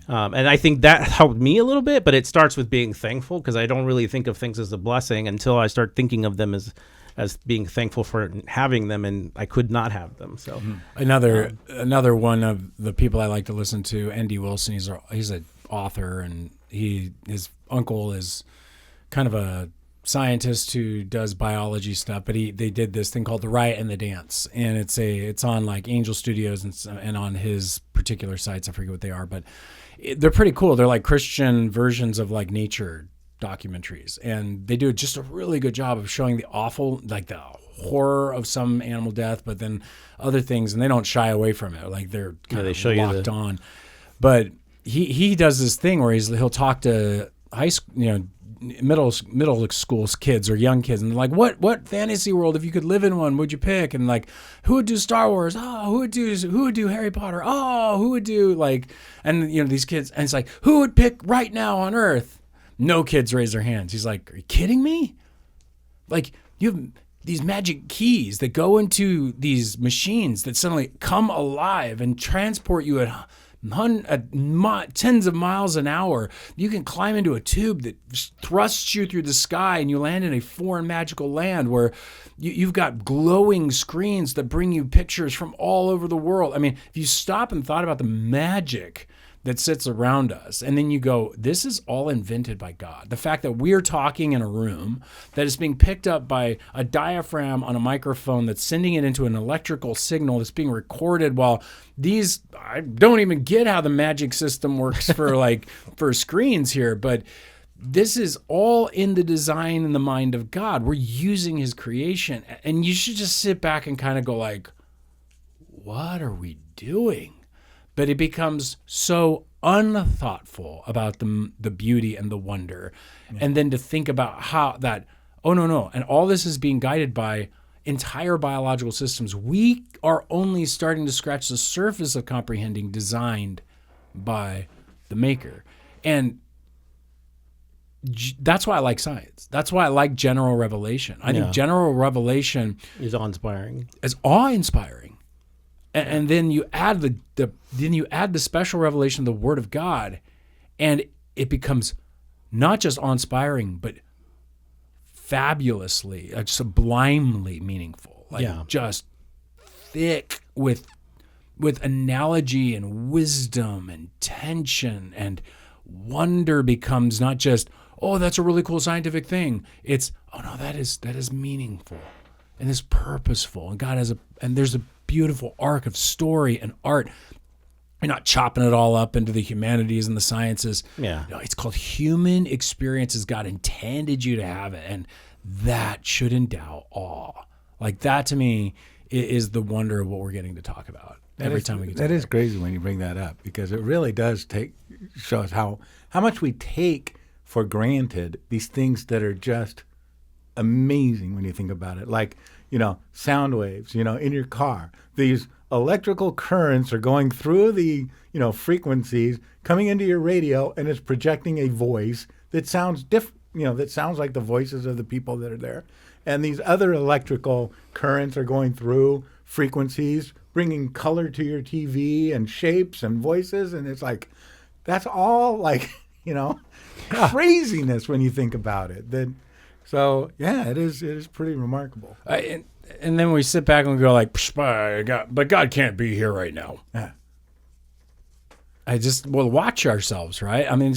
And I think that helped me a little bit, but it starts with being thankful, because I don't really think of things as a blessing until I start thinking of them as being thankful for having them, and I could not have them. So another one of the people I like to listen to, Andy Wilson. He's an author, and his uncle is kind of a scientist who does biology stuff, but they did this thing called The Riot and the Dance, and it's on like Angel Studios and on his particular sites. I forget what they are, but they're pretty cool. They're like Christian versions of like nature documentaries, and they do just a really good job of showing the awful, like the horror of some animal death, but then other things, and they don't shy away from it. Like they're kind of locked on. But he does this thing where he'll talk to high school, middle school kids or young kids, and they're like, what fantasy world, if you could live in one, would you pick? And like, who would do Star Wars? Oh, who would do Harry Potter? Oh, who would do like, and these kids, and it's like, who would pick right now on Earth? No kids raise their hands. He's like, are you kidding me? Like, you have these magic keys that go into these machines that suddenly come alive and transport you at tens of miles an hour. You can climb into a tube that thrusts you through the sky, and you land in a foreign magical land where you've got glowing screens that bring you pictures from all over the world. I mean, if you stop and thought about the magic that sits around us, and then you go, this is all invented by God. The fact that we're talking in a room that is being picked up by a diaphragm on a microphone that's sending it into an electrical signal that's being recorded, while I don't even get how the magic system works for screens here, but this is all in the design and the mind of God. We're using his creation, and you should just sit back and kind of go like, what are we doing? But it becomes so unthoughtful about the beauty and the wonder. And then to think about how that, no. And all this is being guided by entire biological systems. We are only starting to scratch the surface of comprehending, designed by the maker. And that's why I like science. That's why I like general revelation. I think general revelation is awe-inspiring. Is awe-inspiring. And then you add the special revelation of the Word of God, and it becomes not just awe-inspiring, but fabulously, sublimely meaningful. Just thick with analogy and wisdom and tension, and wonder becomes not just, oh, that's a really cool scientific thing. It's, oh no, that is meaningful and is purposeful, and God has and there's a beautiful arc of story and art. You're not chopping it all up into the humanities and the sciences. Yeah. No, it's called human experiences. God intended you to have it, and that should endow awe. Like that to me is the wonder of what we're getting to talk about every time we get to that. Is crazy when you bring that up, because it really does show us how much we take for granted these things that are just amazing when you think about it. Like, sound waves, in your car. These electrical currents are going through the, frequencies, coming into your radio, and it's projecting a voice that sounds that sounds like the voices of the people that are there. And these other electrical currents are going through frequencies, bringing color to your TV and shapes and voices. And it's like, that's all like, craziness when you think about it. So yeah, it is pretty remarkable. And then we sit back and we go like, but God can't be here right now. Yeah. We'll watch ourselves, right? I mean,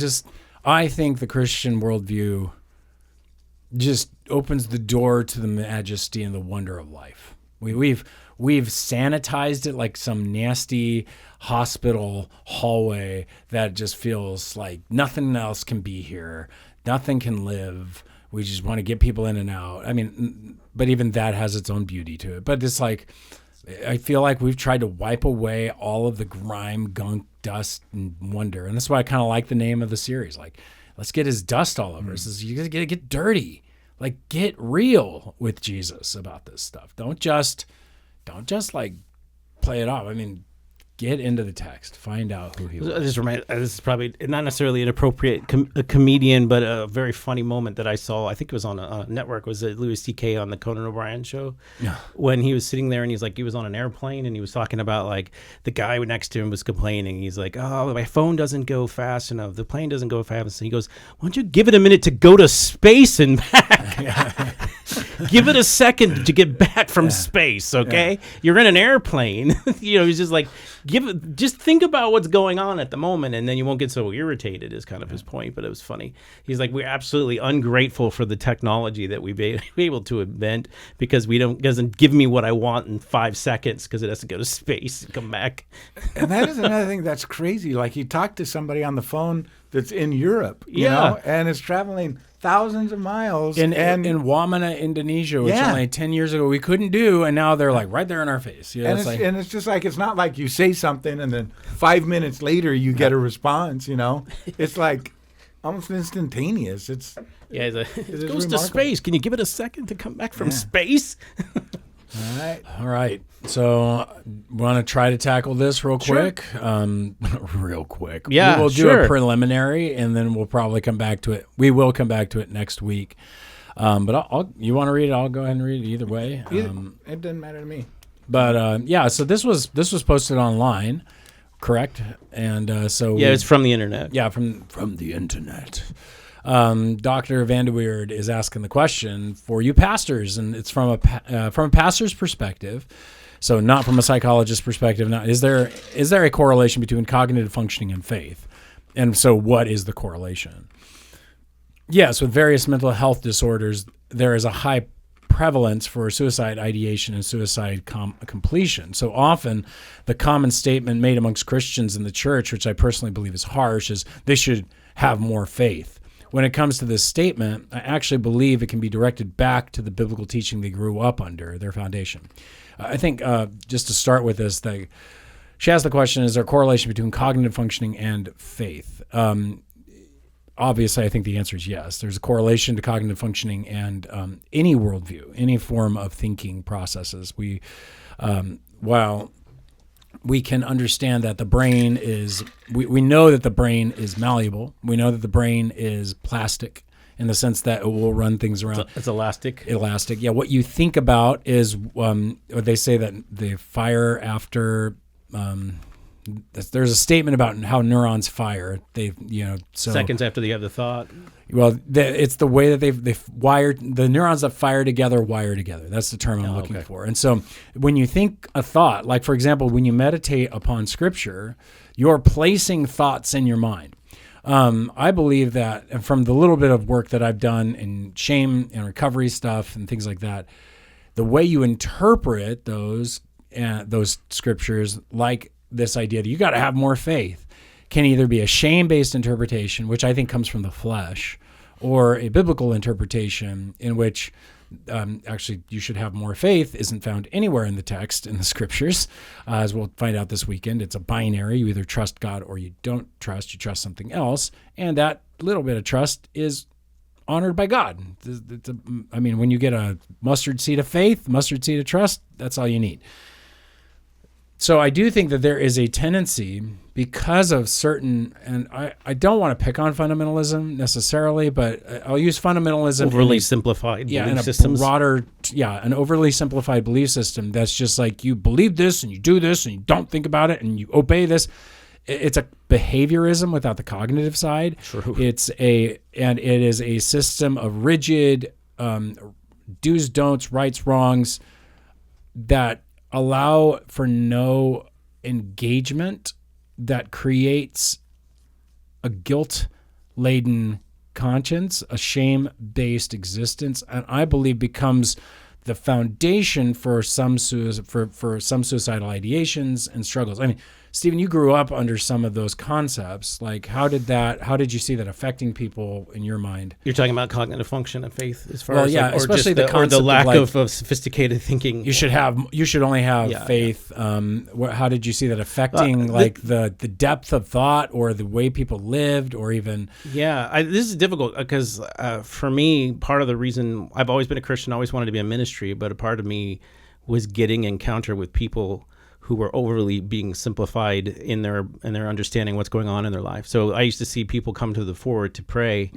I think the Christian worldview just opens the door to the majesty and the wonder of life. We've sanitized it like some nasty hospital hallway that just feels like nothing else can be here. Nothing can live. We just want to get people in and out. I mean, but even that has its own beauty to it. But it's like, I feel like we've tried to wipe away all of the grime, gunk, dust, and wonder. And that's why I kind of like the name of the series. Like, let's get his dust all over us. You gotta get dirty. Like, get real with Jesus about this stuff. Don't just like play it off. I mean, get into the text. Find out who he was. This is probably not necessarily an appropriate a comedian, but a very funny moment that I saw. I think it was on a network. Was it Louis C.K. on the Conan O'Brien show? Yeah. When he was sitting there and he was on an airplane and he was talking about like the guy next to him was complaining. He's like, "Oh, my phone doesn't go fast enough. The plane doesn't go fast enough." And he goes, "Why don't you give it a minute to go to space and back?" Give it a second to get back from space, okay? Yeah. You're in an airplane. He's just like, just think about what's going on at the moment, and then you won't get so irritated, is kind of his point. But it was funny. He's like, we're absolutely ungrateful for the technology that we've been able to invent because doesn't give me what I want in 5 seconds because it has to go to space and come back. And that is another thing that's crazy. Like, you talk to somebody on the phone that's in Europe, you know, and is traveling thousands of miles in Wamena, Indonesia, which only 10 years ago we couldn't do, and now they're like right there in our face. And it's just like, it's not like you say something and then 5 minutes later you get a response. It's like almost instantaneous. It goes to space. Can you give it a second to come back from space? All right. So, want to try to tackle this real quick? Real quick. Yeah, we'll do a preliminary, and then we'll probably come back to it. We will come back to it next week. But you want to read it? I'll go ahead and read it either way. It doesn't matter to me. But so this was posted online, correct? And it's from the internet. Yeah, from the internet. Dr. Vanderweerd is asking the question for you pastors, and it's from a pastor's perspective, so not from a psychologist's perspective. Now, is there a correlation between cognitive functioning and faith? And so what is the correlation? Yes, with various mental health disorders, there is a high prevalence for suicide ideation and suicide completion. So often the common statement made amongst Christians in the church, which I personally believe is harsh, is they should have more faith. When it comes to this statement, I actually believe it can be directed back to the biblical teaching they grew up under, their foundation. I think just to start with this, she asked the question, is there a correlation between cognitive functioning and faith? Obviously, I think the answer is yes. There's a correlation to cognitive functioning and any worldview, any form of thinking processes. While we can understand that the brain is, we know that the brain is malleable. We know that the brain is plastic in the sense that it will run things around. It's elastic. Elastic, yeah. What you think about is, they say that the fire after, there's a statement about how neurons fire. Seconds after they have the thought. Well, it's the way that they've wired the neurons that fire together. That's the term I'm looking for. And so when you think a thought, like for example, when you meditate upon Scripture, you're placing thoughts in your mind. I believe that from the little bit of work that I've done in shame and recovery stuff and things like that, the way you interpret those scriptures, like this idea that you got to have more faith, can either be a shame-based interpretation, which I think comes from the flesh, or a biblical interpretation in which actually you should have more faith isn't found anywhere in the text, in the scriptures. As we'll find out this weekend, it's a binary. You either trust God or you don't trust. You trust something else. And that little bit of trust is honored by God. When you get a mustard seed of faith, mustard seed of trust, that's all you need. So I do think that there is a tendency because of certain, and I don't want to pick on fundamentalism necessarily, but I'll use fundamentalism. Overly simplified belief systems. An overly simplified belief system that's just like you believe this and you do this and you don't think about it and you obey this. It's a behaviorism without the cognitive side. True. It is a system of rigid do's, don'ts, rights, wrongs that allow for no engagement, that creates a guilt-laden conscience, a shame-based existence, and I believe becomes the foundation for some suicidal ideations and struggles. I mean, Stephen, you grew up under some of those concepts. Like, how did you see that affecting people in your mind? You're talking about cognitive function and faith, as far Well, as yeah, or especially just the concept or the lack of, like, of sophisticated thinking. You should only have faith. How did you see that affecting the depth of thought or the way people lived, or even? Yeah, this is difficult because for me, part of the reason I've always been a Christian, always wanted to be in ministry, but a part of me was getting encounter with people who were overly being simplified in their understanding what's going on in their life. So I used to see people come to the fore to pray,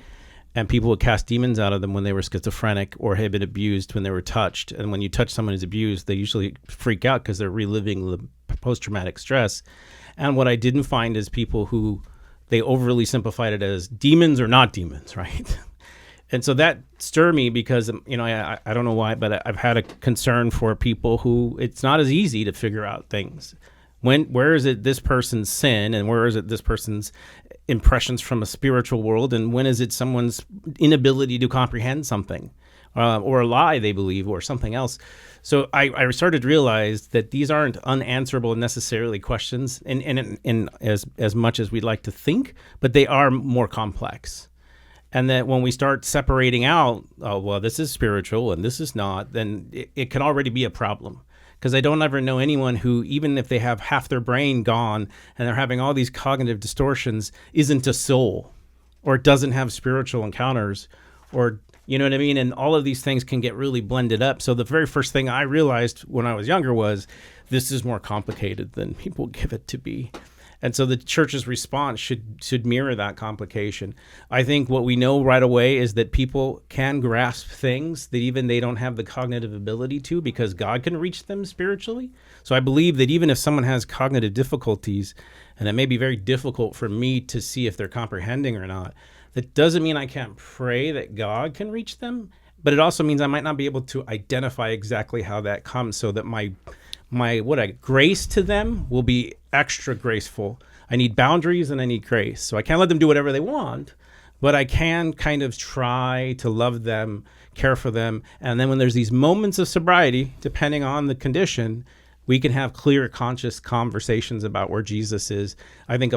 and people would cast demons out of them when they were schizophrenic or had been abused when they were touched. And when you touch someone who's abused, they usually freak out because they're reliving the post-traumatic stress. And what I didn't find is people who they overly simplified it as demons or not demons, right? And so that stirred me because, I don't know why, but I've had a concern for people who it's not as easy to figure out things. Where is it this person's sin, and where is it this person's impressions from a spiritual world, and when is it someone's inability to comprehend something or a lie they believe or something else? So I started to realize that these aren't unanswerable necessarily questions in as much as we'd like to think, but they are more complex. And that when we start separating out, oh, well, this is spiritual and this is not, then it can already be a problem. Because I don't ever know anyone who, even if they have half their brain gone and they're having all these cognitive distortions, isn't a soul or doesn't have spiritual encounters, or, you know what I mean? And all of these things can get really blended up. So the very first thing I realized when I was younger was this is more complicated than people give it to be. And so the church's response should mirror that complication. I think what we know right away is that people can grasp things that even they don't have the cognitive ability to, because God can reach them spiritually. So I believe that even if someone has cognitive difficulties, and it may be very difficult for me to see if they're comprehending or not, that doesn't mean I can't pray that God can reach them, but it also means I might not be able to identify exactly how that comes, so that my grace to them will be extra graceful. I need boundaries and I need grace. So I can't let them do whatever they want, but I can kind of try to love them, care for them. And then when there's these moments of sobriety, depending on the condition, we can have clear, conscious conversations about where Jesus is. I think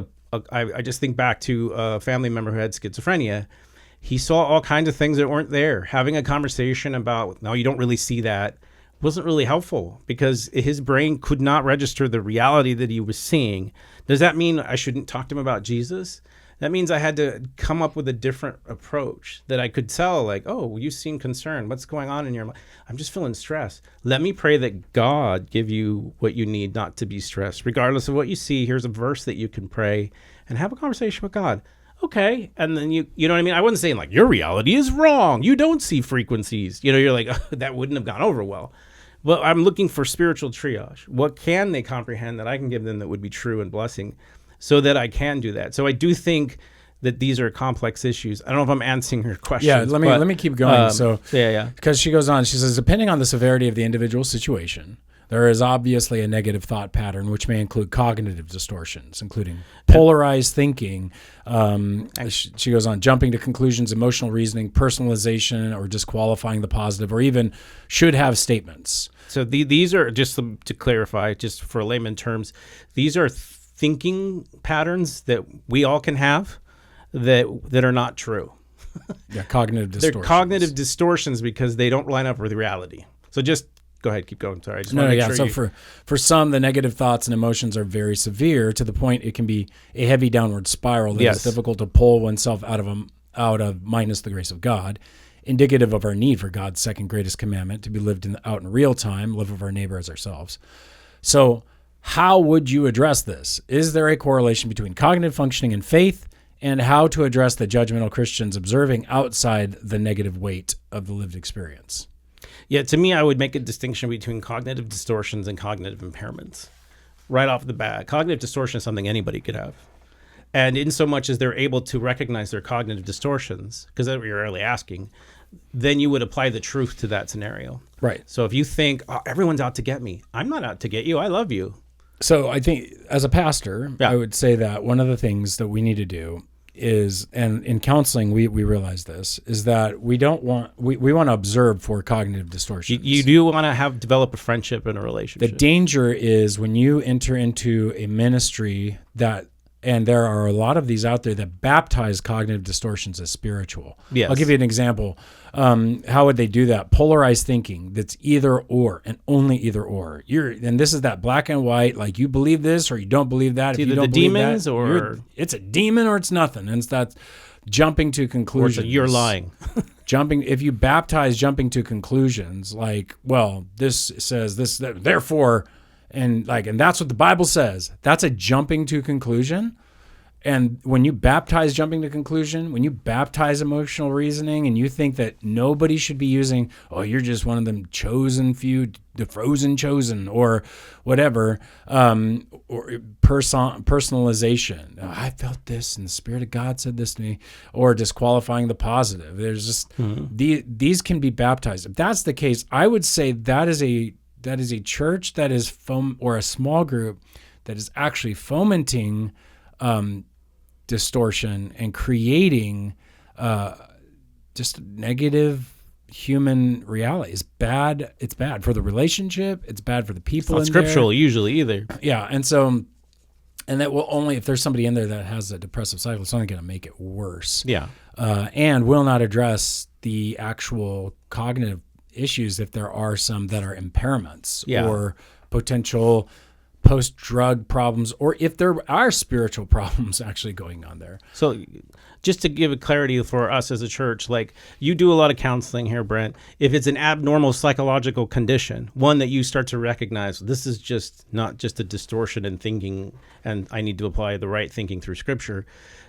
I just think back to a family member who had schizophrenia. He saw all kinds of things that weren't there. Having a conversation about, no, you don't really see that, wasn't really helpful because his brain could not register the reality that he was seeing. Does that mean I shouldn't talk to him about Jesus? That means I had to come up with a different approach that I could tell, like, oh, you seem concerned. What's going on in your mind? I'm just feeling stressed. Let me pray that God give you what you need not to be stressed. Regardless of what you see, here's a verse that you can pray and have a conversation with God. Okay. And then you know what I mean? I wasn't saying like, your reality is wrong. You don't see frequencies. You're like, oh, that wouldn't have gone over well. Well, I'm looking for spiritual triage. What can they comprehend that I can give them that would be true and blessing, so that I can do that? So I do think that these are complex issues. I don't know if I'm answering your question. Yeah, let me keep going. Yeah. Because she goes on, she says, depending on the severity of the individual situation, there is obviously a negative thought pattern, which may include cognitive distortions, including polarized thinking. She goes on, jumping to conclusions, emotional reasoning, personalization, or disqualifying the positive, or even should have statements. So these are, just to clarify, just for layman terms, these are thinking patterns that we all can have that are not true. Yeah, cognitive distortions. They're cognitive distortions because they don't line up with reality. So just go ahead, keep going. Sorry, I just want to make sure. So for some, the negative thoughts and emotions are very severe to the point it can be a heavy downward spiral that is difficult to pull oneself out of minus the grace of God, indicative of our need for God's second greatest commandment to be lived out in real time, live with our neighbor as ourselves. So how would you address this? Is there a correlation between cognitive functioning and faith, and how to address the judgmental Christians observing outside the negative weight of the lived experience? Yeah, to me, I would make a distinction between cognitive distortions and cognitive impairments. Right off the bat, cognitive distortion is something anybody could have. And in so much as they're able to recognize their cognitive distortions, because that's what you're really asking, then you would apply the truth to that scenario. Right. So if you think, oh, everyone's out to get me, I'm not out to get you, I love you. So I think as a pastor, I would say that one of the things that we need to do is, and in counseling we realize this, is that we want to observe for cognitive distortions. You do want to develop a friendship and a relationship. The danger is when you enter into a ministry and there are a lot of these out there that baptize cognitive distortions as spiritual. Yes. I'll give you an example. How would they do that? Polarized thinking. That's either or, and only either or. And this is that black and white. Like, you believe this or you don't believe that. It's if either you don't the believe demons that, or it's a demon or it's nothing. And it's that jumping to conclusions. Or you're lying. If you baptize jumping to conclusions, like, well, this says this, therefore. And that's what the Bible says. That's a jumping to conclusion. And when you baptize jumping to conclusion, when you baptize emotional reasoning, and you think that nobody should be using, oh, you're just one of them chosen few, the frozen chosen, or whatever, or personalization. Oh, I felt this, and the Spirit of God said this to me, or disqualifying the positive. There's just these can be baptized. If that's the case, I would say that is a church that is or a small group that is actually fomenting distortion and creating just negative human reality. It's bad. It's bad for the relationship. It's bad for the people. It's not scriptural usually either. Yeah, and so, and that will only, if there's somebody in there that has a depressive cycle, it's only going to make it worse. Yeah, and will not address the actual cognitive issues if there are some that are impairments or potential post-drug problems, or if there are spiritual problems actually going on there. So just to give a clarity for us as a church, like, you do a lot of counseling here, Brent. If it's an abnormal psychological condition, one that you start to recognize, this is just not just a distortion in thinking and I need to apply the right thinking through Scripture,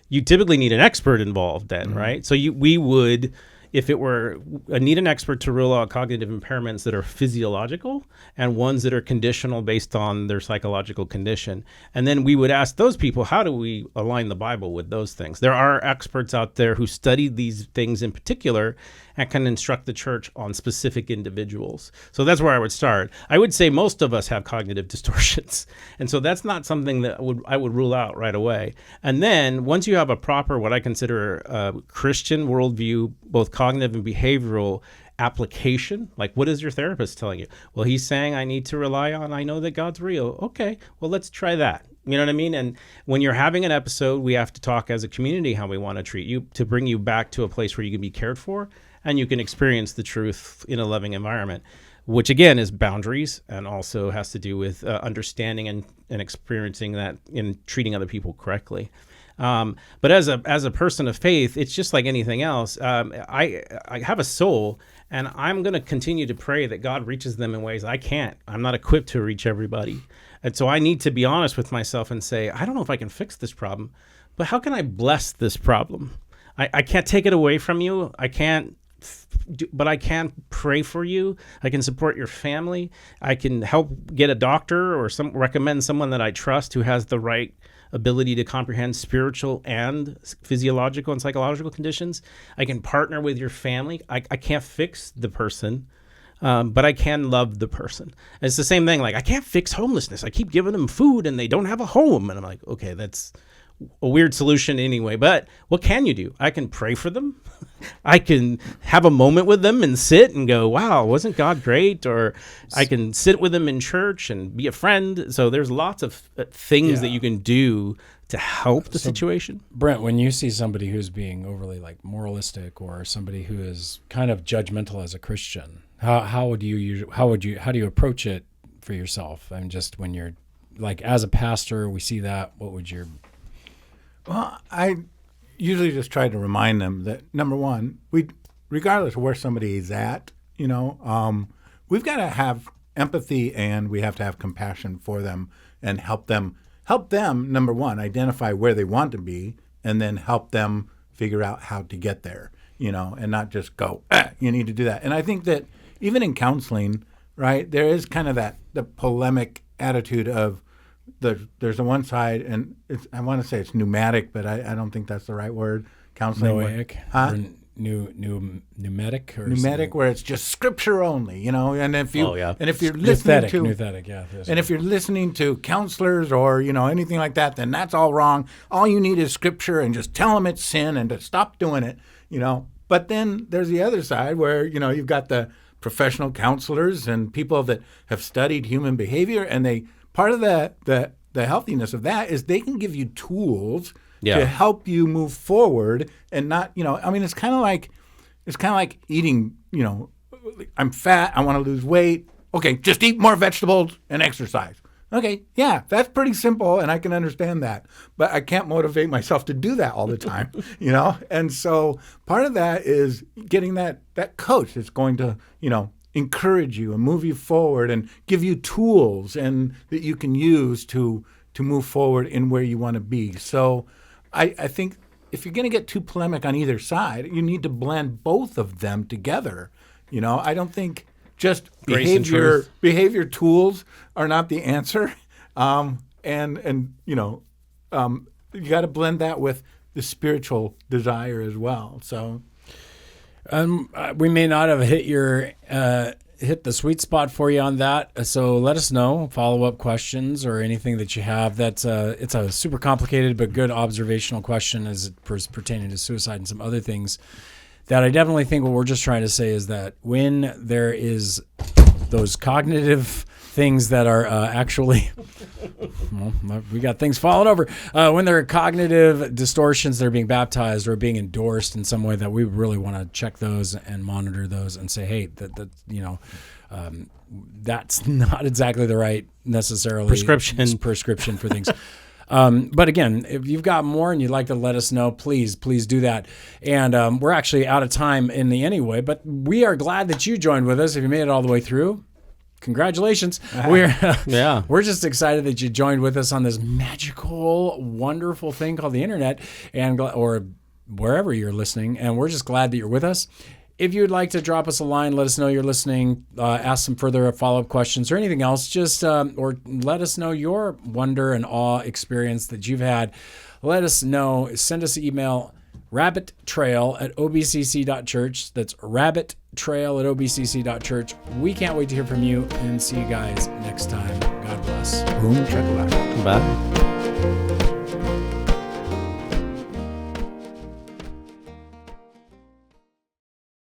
you typically need an expert involved then, right? So we would, if it were, need an expert to rule out cognitive impairments that are physiological and ones that are conditional based on their psychological condition. And then we would ask those people, how do we align the Bible with those things? There are experts out there who study these things in particular and can instruct the church on specific individuals. So that's where I would start. I would say most of us have cognitive distortions. And so that's not something that I would rule out right away. And then once you have a proper, what I consider a Christian worldview, both cognitive and behavioral application, like, what is your therapist telling you? Well, he's saying I need to rely on, I know that God's real. Okay, well, let's try that. You know what I mean? And when you're having an episode, we have to talk as a community how we want to treat you to bring you back to a place where you can be cared for and you can experience the truth in a loving environment, which again is boundaries and also has to do with understanding and experiencing that in treating other people correctly. But as a person of faith, it's just like anything else. I have a soul, and I'm going to continue to pray that God reaches them in ways I can't. I'm not equipped to reach everybody. And so I need to be honest with myself and say, I don't know if I can fix this problem, but how can I bless this problem? I can't take it away from you. I can't, but I can pray for you. I can support your family. I can help get a doctor or recommend someone that I trust who has the right ability to comprehend spiritual and physiological and psychological conditions. I can partner with your family. I can't fix the person, but I can love the person. And it's the same thing. Like, I can't fix homelessness. I keep giving them food and they don't have a home. And I'm like, okay, that's a weird solution anyway, but what can you do? I can pray for them. I can have a moment with them and sit and go, wow, wasn't God great? Or I can sit with them in church and be a friend. So there's lots of things that you can do to help the situation. Brent, when you see somebody who's being overly like moralistic or somebody who is kind of judgmental as a Christian, how do you approach it for yourself? And just when you're like, as a pastor, we see that, what would your... Well, I usually just try to remind them that, number one, regardless of where somebody is at, we've got to have empathy and we have to have compassion for them and help them, number one, identify where they want to be and then help them figure out how to get there, and not just go, you need to do that. And I think that even in counseling, right, there is kind of the polemic attitude of, there's the one side, and I want to say it's pneumatic, but I don't think that's the right word. Counseling. Noahic. Huh? pneumatic or Pneumatic, where it's just scripture only, and if you and if you're listening and if you're listening to counselors or anything like that, then that's all wrong. All you need is scripture, and just tell them it's sin and to stop doing it. But then there's the other side where you've got the professional counselors and people that have studied human behavior, and part of the healthiness of that is they can give you tools to help you move forward and not, it's kind of like eating, I'm fat, I want to lose weight. Okay, just eat more vegetables and exercise. Okay, yeah, that's pretty simple, and I can understand that. But I can't motivate myself to do that all the time, And so part of that is getting that coach that's going to, encourage you and move you forward and give you tools and that you can use to move forward in where you want to be. So I think if you're going to get too polemic on either side, you need to blend both of them together. I don't think just behavior tools are not the answer. You got to blend that with the spiritual desire as well. So we may not have hit the sweet spot for you on that. So let us know, follow-up questions or anything that you have. It's a super complicated but good observational question as it pertaining to suicide and some other things that I definitely think what we're just trying to say is that when there is those cognitive things that are actually, we got things falling over. When there are cognitive distortions that are being baptized or being endorsed in some way, that we really want to check those and monitor those and say, hey, that's not exactly the right necessarily prescription for things. But again, if you've got more and you'd like to let us know, please do that. And we're actually out of time anyway, but we are glad that you joined with us. If you made it all the way through, congratulations. We're just excited that you joined with us on this magical, wonderful thing called the internet or wherever you're listening. And we're just glad that you're with us. If you'd like to drop us a line, let us know you're listening, ask some further follow-up questions or anything else, just or let us know your wonder and awe experience that you've had. Let us know. Send us an email, rabbittrail@obcc.church. That's rabbittrail@obcc.church. We can't wait to hear from you and see you guys next time. God bless. Boom, check it out. Bye.